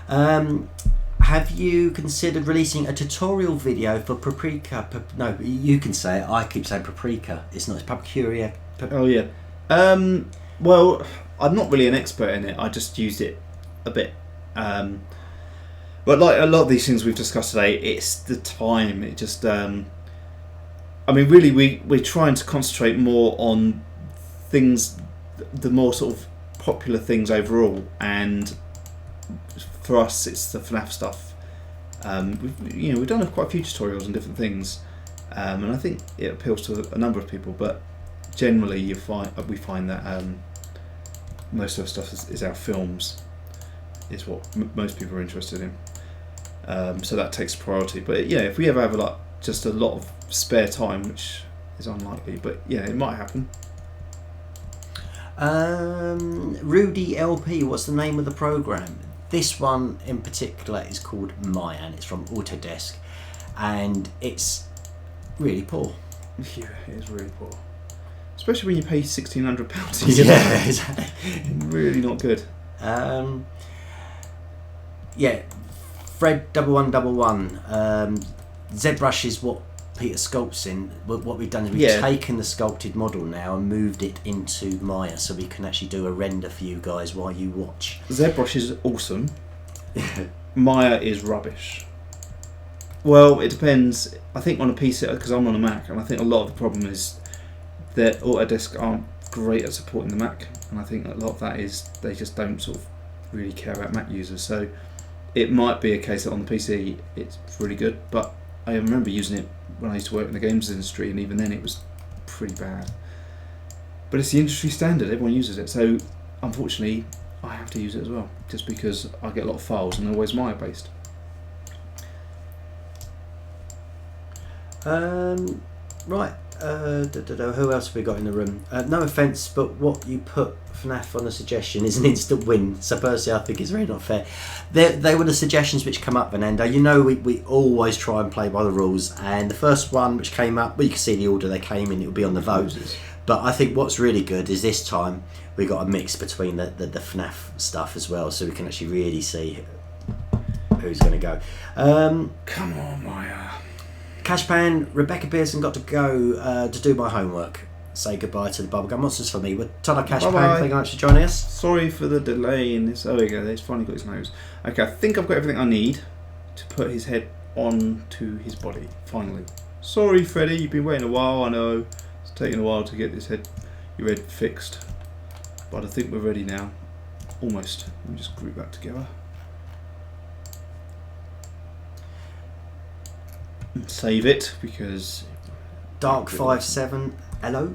Have you considered releasing a tutorial video for Paprika? No, you can say it. I keep saying Paprika. It's not. It's Paprika. Oh yeah. Well, I'm not really an expert in it. I just used it a bit. But like a lot of these things we've discussed today, it's the time. It just. I mean, really, we're trying to concentrate more on things, the more sort of popular things overall, and for us, it's the FNAF stuff. We've done quite a few tutorials on different things, and I think it appeals to a number of people. But generally, we find that most of the stuff is our films, is what most people are interested in. So that takes priority. But yeah, if we ever have just a lot of spare time, which is unlikely, but yeah, it might happen. Rudy LP, what's the name of the program? This one in particular is called Maya, and it's from Autodesk, and it's really poor. Yeah, it is really poor, especially when you pay £1,600. Yeah, exactly. Really not good. Yeah, Fred 1111. ZBrush is what Peter sculpts in. What we've done is we've taken the sculpted model now and moved it into Maya, so we can actually do a render for you guys while you watch. ZBrush is awesome. Maya is rubbish. Well, it depends. I think on a PC, because I'm on a Mac, and I think a lot of the problem is that Autodesk aren't great at supporting the Mac, and I think a lot of that is they just don't sort of really care about Mac users. So it might be a case that on the PC it's really good, but I remember using it when I used to work in the games industry, and even then it was pretty bad. But it's the industry standard, everyone uses it, so unfortunately I have to use it as well, just because I get a lot of files and they're always Maya based. Right, who else have we got in the room? No offence, but what you put FNAF on a suggestion is an instant win, so personally I think it's really not fair. They were the suggestions which come up, Fernando. You know we always try and play by the rules, and the first one which came up, well, you can see the order they came in, it will be on the vote. But I think what's really good is this time we got a mix between the FNAF stuff as well, so we can actually really see who's going to go. Come on, Maya. Cashpan, Rebecca Pearson got to go to do my homework. say goodbye to the Bubblegummonsters for me. We're Tyler Cashpan. Bye-bye. Thank you very much for joining us. Sorry for the delay in this. Oh, there we go. He's finally got his nose. Okay, I think I've got everything I need to put his head onto his body. Finally. Sorry, Freddy. You've been waiting a while. I know it's taken a while to get your head fixed, but I think we're ready now. Almost. Let me just group that together. And save it because Dark57. Hello.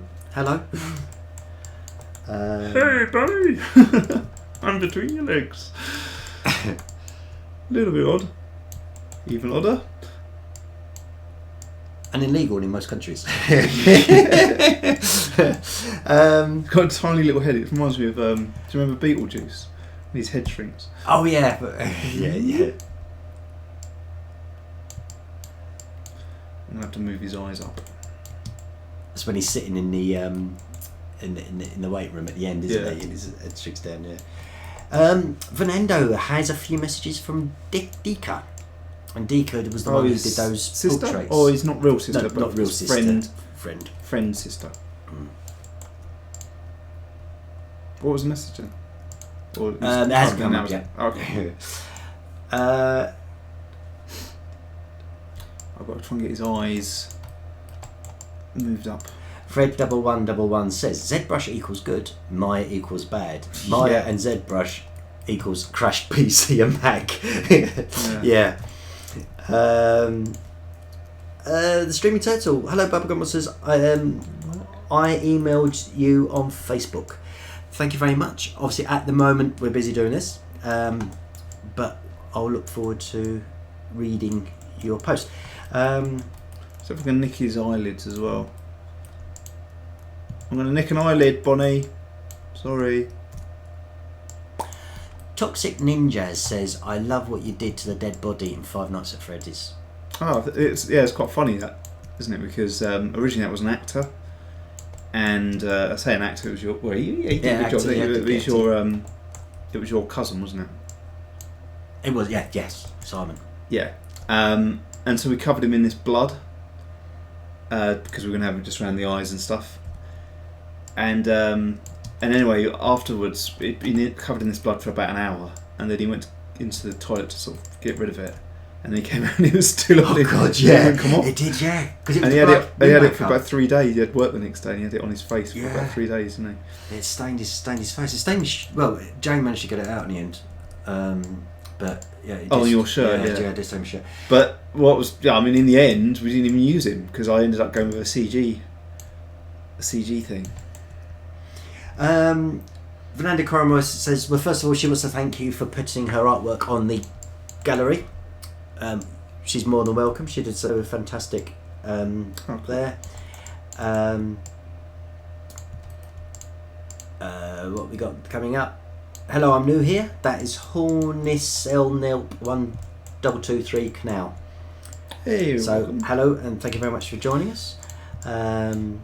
Hey, buddy! I'm between your legs. A little bit odd. Even odder. And illegal in most countries. Got a tiny little head. It reminds me of. Do you remember Beetlejuice? When his head shrinks. Oh yeah, yeah. I'm gonna have to move his eyes up. That's when he's sitting in the in the weight room at the end, isn't Yeah. he? And his head shrinks down. Yeah. Fernando has a few messages from Dika. And Dika was the one who did those sister? portraits. Oh, he's not real sister, No, but not real his sister. friend sister. What was the message then? Or It hasn't come up yet. Okay. I've got to try and get his eyes moved up. Fred1111 says ZBrush equals good, Maya equals bad. Maya Yeah. and ZBrush equals crashed PC and Mac. Yeah. The Streaming Turtle. Hello, Bubblegummonsters. I emailed you on Facebook. Thank you very much. Obviously, at the moment, we're busy doing this, but I'll look forward to reading your post. So if we can nick his eyelids as well. I'm going to nick an eyelid, Bonnie. Sorry. Toxic Ninja says, I love what you did to the dead body in Five Nights at Freddy's. Oh, it's quite funny that, isn't it? Because originally that was an actor, and I say an actor, it was your he did a good job. It was your cousin, wasn't it? It was, yes, Simon. Yeah. And so we covered him in this blood because we were going to have him just around the eyes and stuff. And anyway, afterwards, he'd been covered in this blood for about an hour, and then he went into the toilet to sort of get rid of it. And then he came out and he was still on it. Oh God, It yeah. didn't come off. It did, yeah. And he had it for about 3 days. He had work the next day and he had it on his face for about 3 days, didn't he? It stained his face. It stained his, well, Jane managed to get it out in the end. But yeah. It Oh, just, your shirt, yeah. Yeah, this same shirt. But what was, in the end, we didn't even use him because I ended up going with a CG thing. Fernanda Coromos says, well, first of all, she wants to thank you for putting her artwork on the gallery. She's more than welcome. She did so fantastic there. What we got coming up? Hello, I'm new here. That is Horniselnelp1223 Canal. Hey, so welcome. Hello and thank you very much for joining us. Can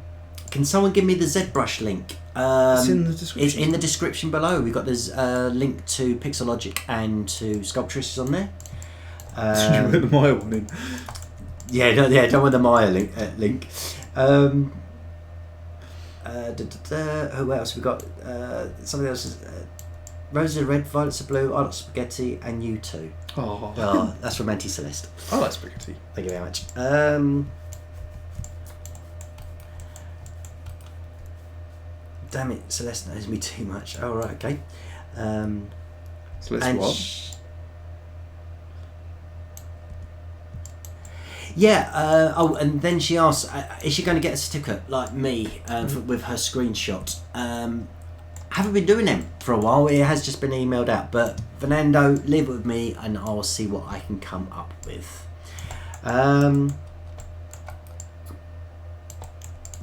someone give me the ZBrush link? It's in the description. It's in the description below. We've got this link to Pixologic and to Sculptress on there. Should you put the Maya one in? Don't want the Maya link. Who else we got? Something else is Roses are red, violets are blue, I like spaghetti, and you too. Oh, that's from Auntie Celeste. I like spaghetti. Thank you very much. Damn it, Celeste knows me too much. Oh, right, okay. Celeste what? And then she asked, is she going to get a certificate like me with her screenshot? Haven't been doing them for a while. It has just been emailed out. But Fernando, leave it with me and I'll see what I can come up with. Well,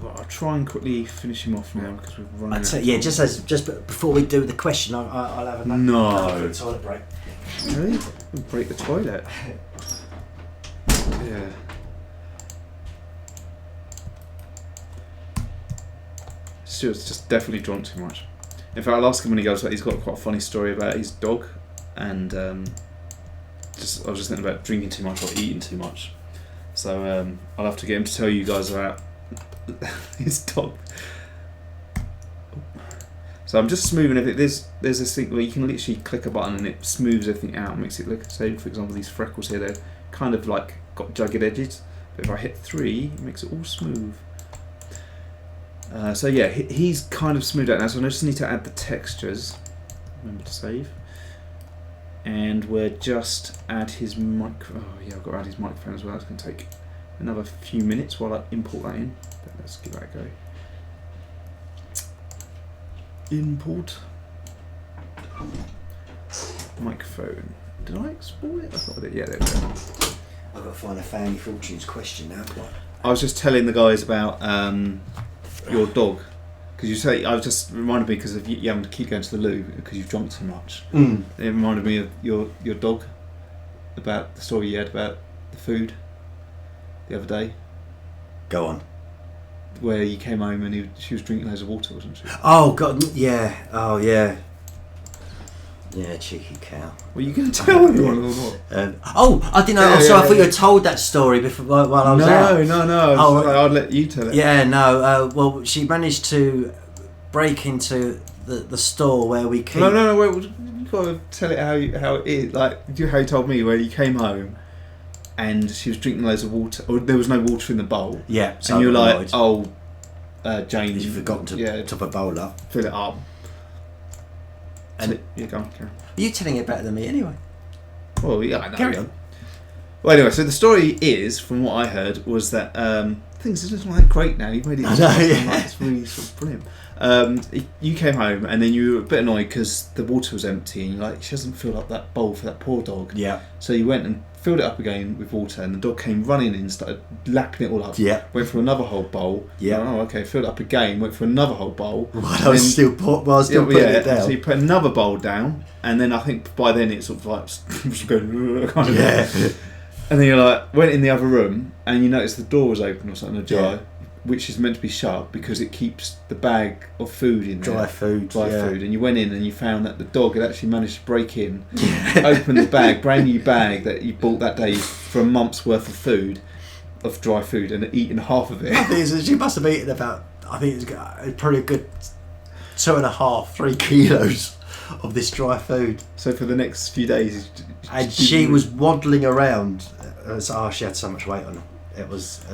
I'll try and quickly finish him off now because we're running out. Just before we do the question, I'll have a toilet break. Really? We'll break the toilet. Yeah. Stuart's just definitely drunk too much. In fact, I'll ask him when he goes. He's got quite a funny story about his dog, and I was just thinking about drinking too much or eating too much. So I'll have to get him to tell you guys about his dog. So I'm just smoothing everything. There's this thing where you can literally click a button and it smooths everything out, makes it look. So for example, these freckles here, they're kind of like got jagged edges. But if I hit 3, it makes it all smooth. So yeah, he's kind of smoothed out now. So I just need to add the textures. Remember to save. And we're just add his micro. Oh yeah, I've got to add his microphone as well. It's going to take another few minutes while I import that in. But let's give that a go. Import microphone. Did I export it? I thought I did. Yeah, there we go. I've got to find a family fortunes question now. I was just telling the guys about your dog, because you say I was just reminded me because of you having to keep going to the loo because you've drunk too much. It reminded me of your dog, about the story you had about the food the other day. Go on. Where you came home and she was drinking loads of water, wasn't she? Oh God, yeah. Oh yeah. Yeah, cheeky cow. Were you going to tell everyone or what? I didn't know. I thought you had told that story before while I was out. No. I'd let you tell it. Yeah, no. Well, she managed to break into the store where we keep. No. Wait, you got to tell it how it is. Like how you told me, where you came home and she was drinking loads of water, or there was no water in the bowl. Yeah. So and you were like, Jane, you've forgotten to top a bowl up. Fill it up. And go on. You're telling it better than me anyway. Well, yeah, I know. Carry on. Well, anyway, so the story is, from what I heard, was that things are just like great now. You've made it. It's really sort of brilliant. You came home and then you were a bit annoyed because the water was empty and you're like, she hasn't filled up that bowl for that poor dog. Yeah. So you went and filled it up again with water, and the dog came running in and started lapping it all up. Yeah. Went for another whole bowl. Yeah. Oh, okay. Filled it up again. Went for another whole bowl. I was still putting it down. So you put another bowl down, and then I think by then it's sort of like was going kind of. Yeah. And then you're like, went in the other room, and you noticed the door was open or something ajar, which is meant to be shut because it keeps the bag of food in there. Dry food. And you went in and you found that the dog had actually managed to break in, open the bag, brand new bag that you bought that day for a month's worth of food, of dry food, and eaten half of it. I think she must have eaten about, it was probably a good 2.5, 3 kilos of this dry food. So for the next few days, and she was waddling around. She had so much weight on her. It was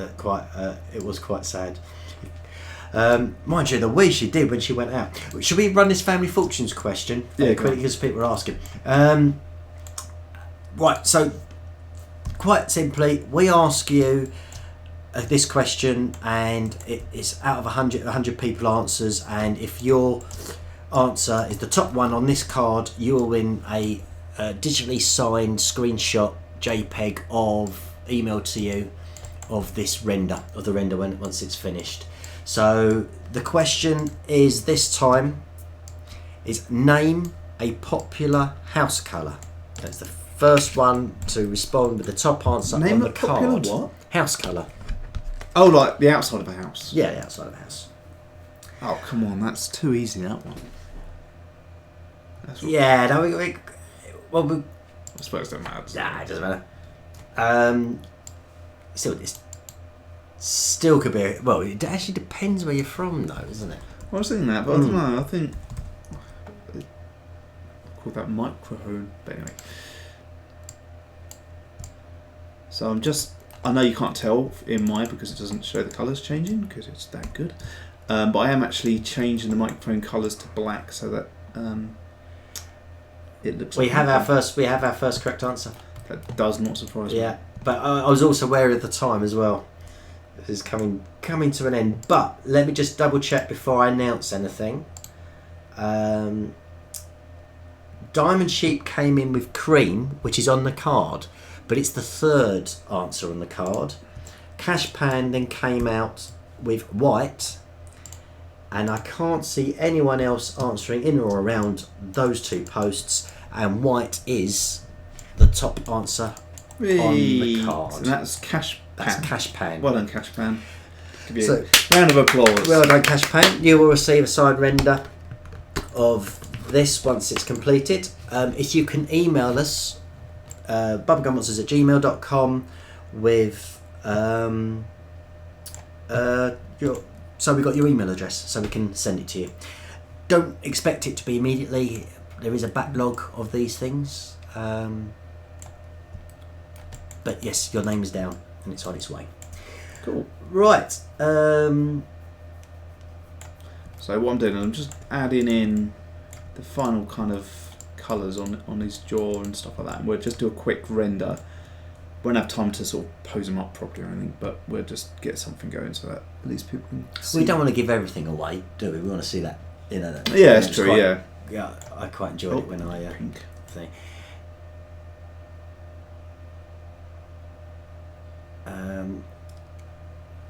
quite sad. Mind you, the way she did when she went out. Should we run this family fortunes question? Yeah, quickly, because people are asking. Right, so quite simply, we ask you this question, and it's out of 100 people answers, and if your answer is the top one on this card, you will win a digitally signed screenshot JPEG of emailed to you of this render, of the render once it's finished. So the question is this time is name a popular house colour. That's the first one to respond with the top answer on the card. Name a popular what? House colour. Oh, like the outside of a house? Yeah, the outside of a house. Oh, come on, that's too easy, that one. Yeah, no, I suppose it doesn't matter. Nah, it doesn't matter. Still could be. Well, it actually depends where you're from, though, doesn't it? I was thinking that, but I don't know. I think I call that microphone. But anyway, so I know you can't tell in mine because it doesn't show the colours changing because it's that good. But I am actually changing the microphone colours to black so that it looks. We have our first correct answer. That does not surprise me. Yeah, but I was also wary of the time as well. This is coming to an end. But let me just double check before I announce anything. Diamond Sheep came in with cream, which is on the card, but it's the third answer on the card. Cash Pan then came out with white, and I can't see anyone else answering in or around those two posts, and white is the top answer on the card. And that's Cash Pan. That's Cash Pan. Well done, Cash Pan. Give you a round of applause. Well done, Cash Pan. You will receive a signed render of this once it's completed. If you can email us, bubblegummonsters@gmail.com with so we got your email address so we can send it to you. don't expect it to be immediately. There is a backlog of these things. But yes, your name is down and it's on its way. Cool. Right. So what I'm doing, I'm just adding in the final kind of colours on his jaw and stuff like that. And we'll just do a quick render. Won't have time to sort of pose them up properly or anything, but we'll just get something going so that at least people can see. We don't want to give everything away, do we? We want to see that. That yeah, it's true. Yeah, I quite enjoyed it when I pink. Thing.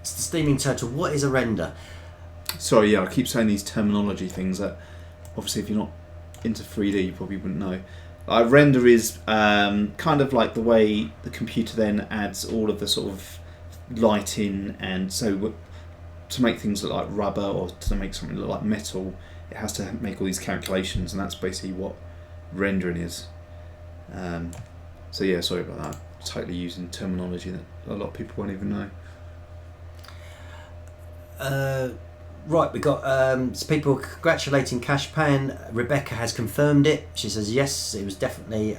It's the steaming turtle. What is a render? Sorry, I keep saying these terminology things that obviously if you're not into 3D you probably wouldn't know. Render is kind of like the way the computer then adds all of the sort of lighting, and so to make things look like rubber or to make something look like metal, it has to make all these calculations, and that's basically what rendering is. So yeah, sorry about that. Totally using terminology that a lot of people won't even know. Right, we got some people congratulating Cashpan. Rebecca has confirmed it. She says yes, it was definitely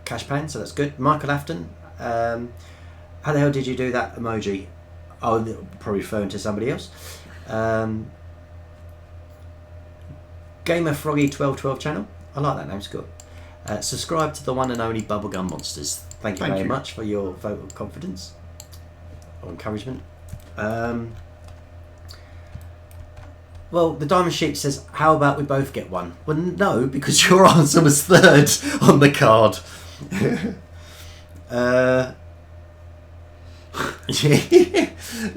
Cashpan, so that's good. Michael Afton, how the hell did you do that emoji? Oh, probably referring to somebody else. Gamer Froggy 1212 channel. I like that name, it's good. Subscribe to the one and only Bubblegummonsters. Thank you very much for your vote of confidence or encouragement. Well, the Diamond Sheep says, how about we both get one? Well, no, because your answer was third on the card.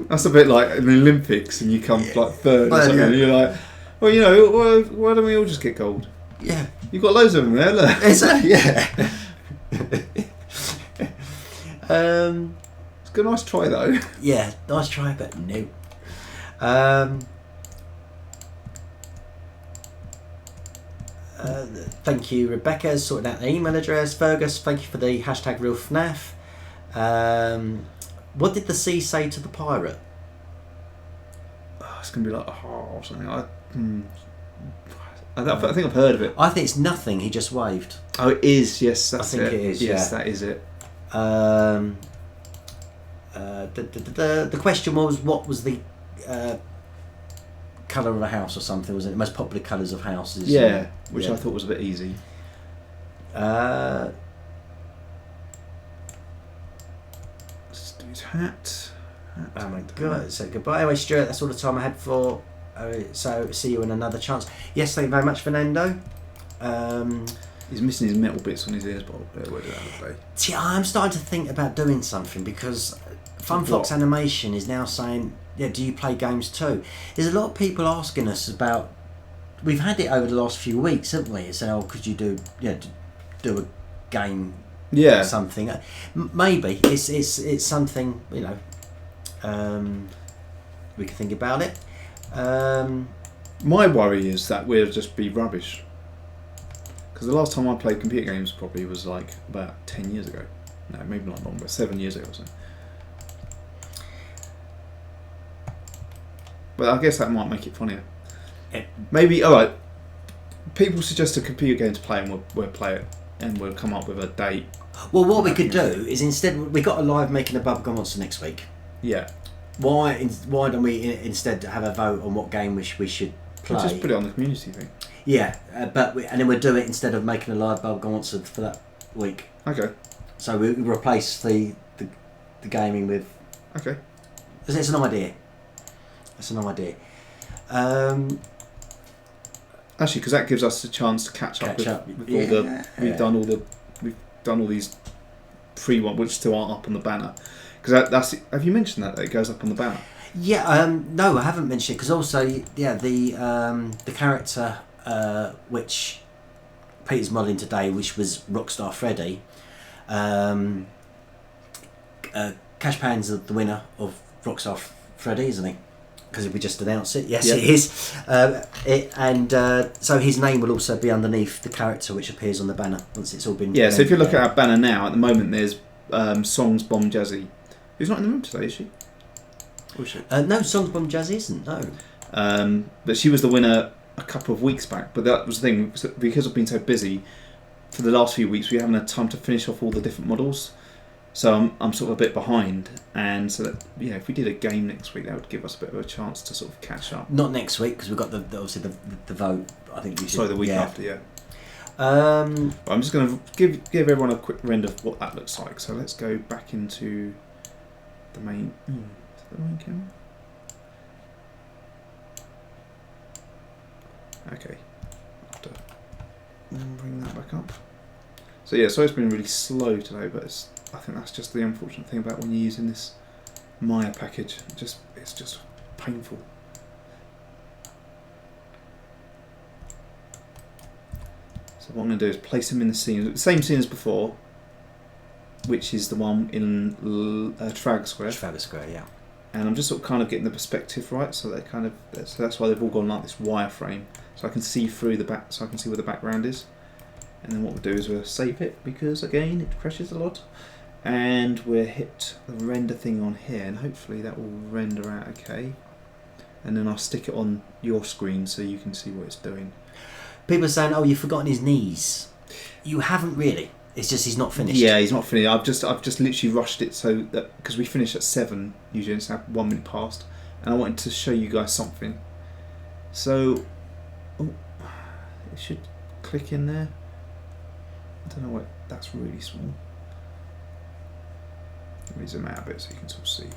That's a bit like in the Olympics and you come like third or something, and you're like, well, you know, why don't we all just get gold? Yeah. You've got loads of them there, look. Yeah. It's a nice try though. Yeah, nice try, but no. Thank you, Rebecca, sorting out the email address. Fergus, thank you for the hashtag RealFNAF. What did the sea say to the pirate? Oh, it's going to be like or something. I think I've heard of it. I think it's nothing, he just waved. Oh, it is, yes, that's I think it is, yes, yeah. that is it. The question was, what was the colour of a house or something? Was it the most popular colours of houses? Yeah, which I thought was a bit easy. Let's do his hat. Oh my god, so goodbye. Anyway, Stuart, that's all the time I had for. So see you in another chance. Yes, thank you very much, Fernando. He's missing his metal bits on his ears, but where did that go? See, I'm starting to think about doing something because FunFox Animation is now saying, yeah, do you play games too? There's a lot of people asking us about. We've had it over the last few weeks, haven't we? Saying, oh, could you do do a game? Yeah, or something. Maybe it's something, you know. We can think about it. My worry is that we'll just be rubbish. Because the last time I played computer games probably was like about 10 years ago. No, maybe not long, but 7 years ago or something. But I guess that might make it funnier. Maybe, alright, people suggest a computer game to play and we'll play it and we'll come up with a date. Well, what we could do is instead, we got a live making a Bubblegummonster next week. Yeah. Why don't we instead have a vote on what game we should play? We'll just put it on the community thing. Yeah, and then we'll do it instead of making a live Bubblegummonster for that week. Okay. So we replace the gaming with. Okay. It's an idea. It's an idea. Actually, because that gives us a chance to catch up with all the. We've done all these pre-one which still aren't up on the banner. Because that's. Have you mentioned that it goes up on the banner? Yeah. No, I haven't mentioned it because also the character which Peter's modelling today, which was Rockstar Freddy. Cashpan's the winner of Rockstar Freddy, isn't he? Because we just announced it. Yes, it is. So his name will also be underneath the character which appears on the banner once it's all been. Yeah. So if you look at our banner now, at the moment there's Songs Bomb Jazzy, who's not in the room today, is she? Or is she? No, Songs Bomb Jazzy isn't. No. But she was the winner a couple of weeks back, but that was the thing, because I've been so busy for the last few weeks, we haven't had time to finish off all the different models. So I'm sort of a bit behind, and so that, if we did a game next week, that would give us a bit of a chance to sort of catch up. Not next week, because we've got obviously the vote. I think we should. Sorry, the week after, yeah. I'm just going to give everyone a quick render of what that looks like. So let's go back into the main. Is that the main camera? Okay, I'll have to bring that back up. So yeah, sorry it's been really slow today, but I think that's just the unfortunate thing about when you're using this Maya package. It's just painful. So what I'm going to do is place them in the scene, the same scene as before, which is the one in Trafalgar Square. Trafalgar Square, yeah. And I'm just sort of kind of getting the perspective right, so that's why they've all gone like this wireframe, so I can see through the back, so I can see where the background is. And then what we'll do is we'll save it, because again it crashes a lot, and we'll hit the render thing on here, and hopefully that will render out okay. And then I'll stick it on your screen so you can see what it's doing. People are saying, "Oh, you've forgotten his knees." You haven't really. It's just he's not finished. Yeah, he's not finished. I've just literally rushed it so that, because we finish at 7 usually, it's now 1 minute past, and I wanted to show you guys something. So, it should click in there. I don't know what. That's really small. Let me zoom out a bit so you can sort of see.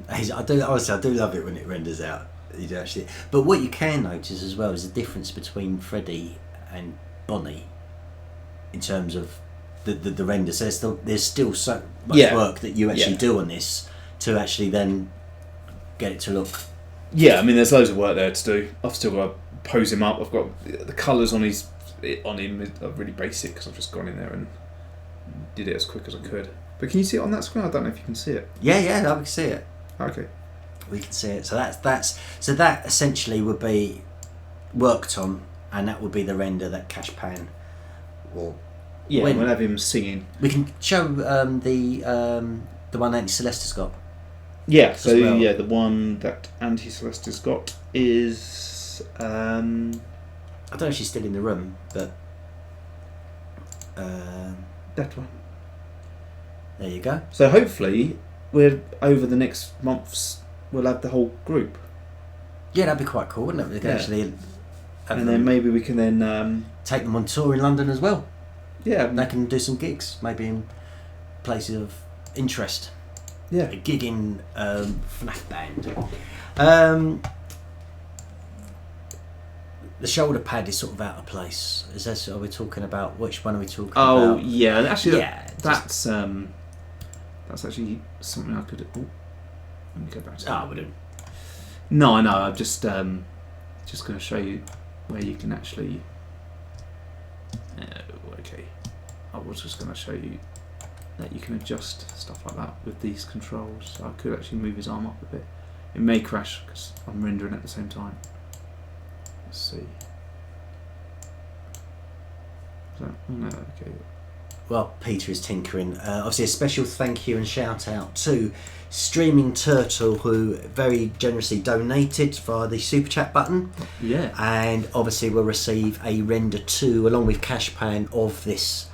I do love it when it renders out. You do actually, but what you can notice as well is the difference between Freddy and Bonnie in terms of the render. So there's still so much work that you actually do on this to actually then get it to look. Yeah, I mean, there's loads of work there to do. I've still got to pose him up. I've got the colours on him are really basic, because I've just gone in there and did it as quick as I could. But can you see it on that screen? I don't know if you can see it. Yeah, I can see it. Okay. We can see it. So that essentially would be worked on, and that would be the render that Cash Pan will. Yeah, we'll have him singing. We can show the one Auntie Celeste's got. Yeah. So well. Yeah, the one that Auntie Celeste's got is. I don't know if she's still in the room, but that one. There you go. So hopefully, we're over the next months. We'll have the whole group. Yeah, that'd be quite cool, wouldn't it? We can actually, and then maybe we can then take them on tour in London as well. Yeah, they can do some gigs, maybe in places of interest. Yeah, a gig in FNAF band. The shoulder pad is sort of out of place. Are we talking about, which one are we talking about? Oh yeah, actually, that's actually something I could. Oh, let me go back to that. We don't. No, I know. I'm just going to show you where you can actually. Okay, I was just going to show you that you can adjust stuff like that with these controls. So I could actually move his arm up a bit. It may crash because I'm rendering at the same time. Let's see. No, okay. Well, Peter is tinkering. Obviously, a special thank you and shout out to Streaming Turtle, who very generously donated via the super chat button. Yeah. And obviously, we'll receive a render 2 along with Cash Pan of this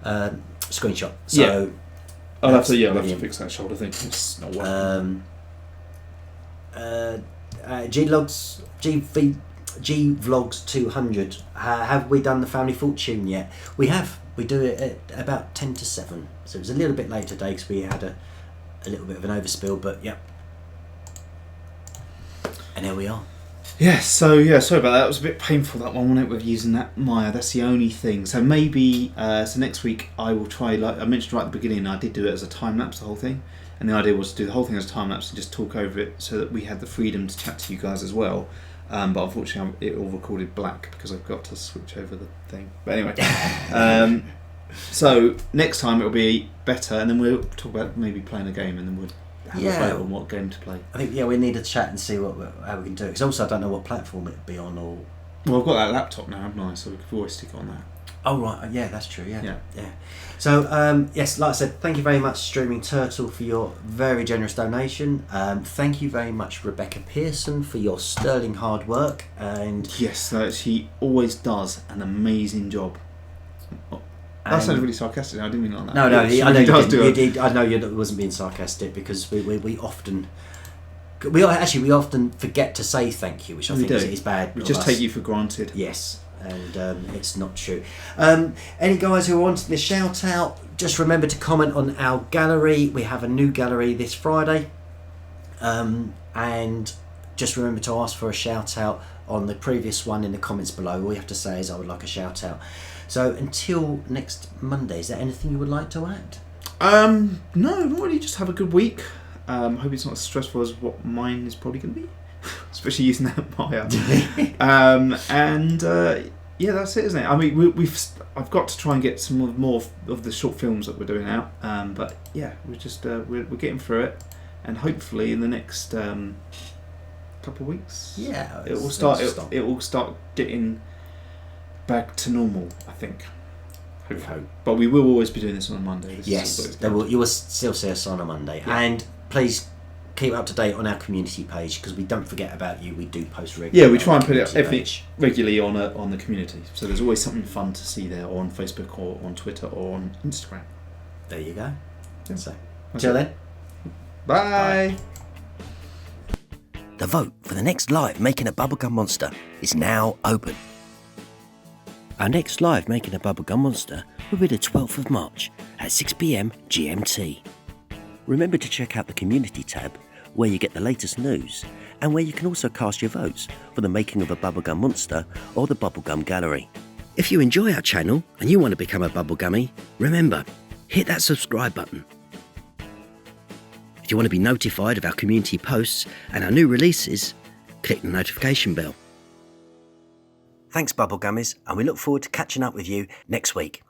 screenshot. So yeah. I'll have to fix that shoulder thing. It's not working. G-Vlogs 200. Have we done the Family Fortune yet? We have. We do it at about 10 to 7. So it was a little bit late today because we had a little bit of an overspill, but yeah. And here we are. Yeah, so sorry about that. It was a bit painful, that one, wasn't it, with using that Maya. That's the only thing. So maybe, so next week I will try, like I mentioned right at the beginning, I did do it as a time-lapse, the whole thing. And the idea was to do the whole thing as a time-lapse and just talk over it so that we had the freedom to chat to you guys as well. But unfortunately, it all recorded black because I've got to switch over the thing. But anyway, so next time it'll be better, and then we'll talk about maybe playing a game, and then we'll have a vote on what game to play. I think we need to chat and see how we can do it. Because also I don't know what platform it'd be on. Or well, I've got that laptop now, haven't I? So we could always stick it on that. Oh right, yeah, that's true. Yeah. Yeah. So yes, like I said, thank you very much, Streaming Turtle, for your very generous donation. Thank you very much, Rebecca Pearson, for your sterling hard work. And yes, she always does an amazing job. That sounded really sarcastic. I didn't mean it like that. No, I know you did. I know you wasn't being sarcastic, because we often forget to say thank you, which I think is bad. We just take you for granted. Yes. And it's not true. Any guys who are wanting a shout out, just remember to comment on our gallery. We have a new gallery this Friday, and just remember to ask for a shout out on the previous one in the comments below. All you have to say is I would like a shout out. So until next Monday, is there anything you would like to add? No, not really. Just have a good week. Hope it's not as stressful as what mine is probably going to be. Especially using that Maya. Yeah, that's it, isn't it? I mean, I've got to try and get some more of the short films that we're doing out. But yeah, we're getting through it, and hopefully in the next couple of weeks, it will start getting back to normal, I think. Hopefully. But we will always be doing this on a Monday. Yes, you will still see us on a Monday, and please keep up to date on our community page, because we don't forget about you. We do post regularly. Yeah, we try and put everything regularly on the community. So there's always something fun to see there, or on Facebook, or on Twitter, or on Instagram. There you go. Yeah. So, until then, bye. The vote for the next live Making a Bubblegum Monster is now open. Our next live Making a Bubblegum Monster will be the 12th of March at 6 PM GMT. Remember to check out the community tab, where you get the latest news, and where you can also cast your votes for the making of a Bubblegum Monster or the Bubblegum Gallery. If you enjoy our channel and you want to become a Bubblegummy, remember, hit that subscribe button. If you want to be notified of our community posts and our new releases, click the notification bell. Thanks, Bubblegummies, and we look forward to catching up with you next week.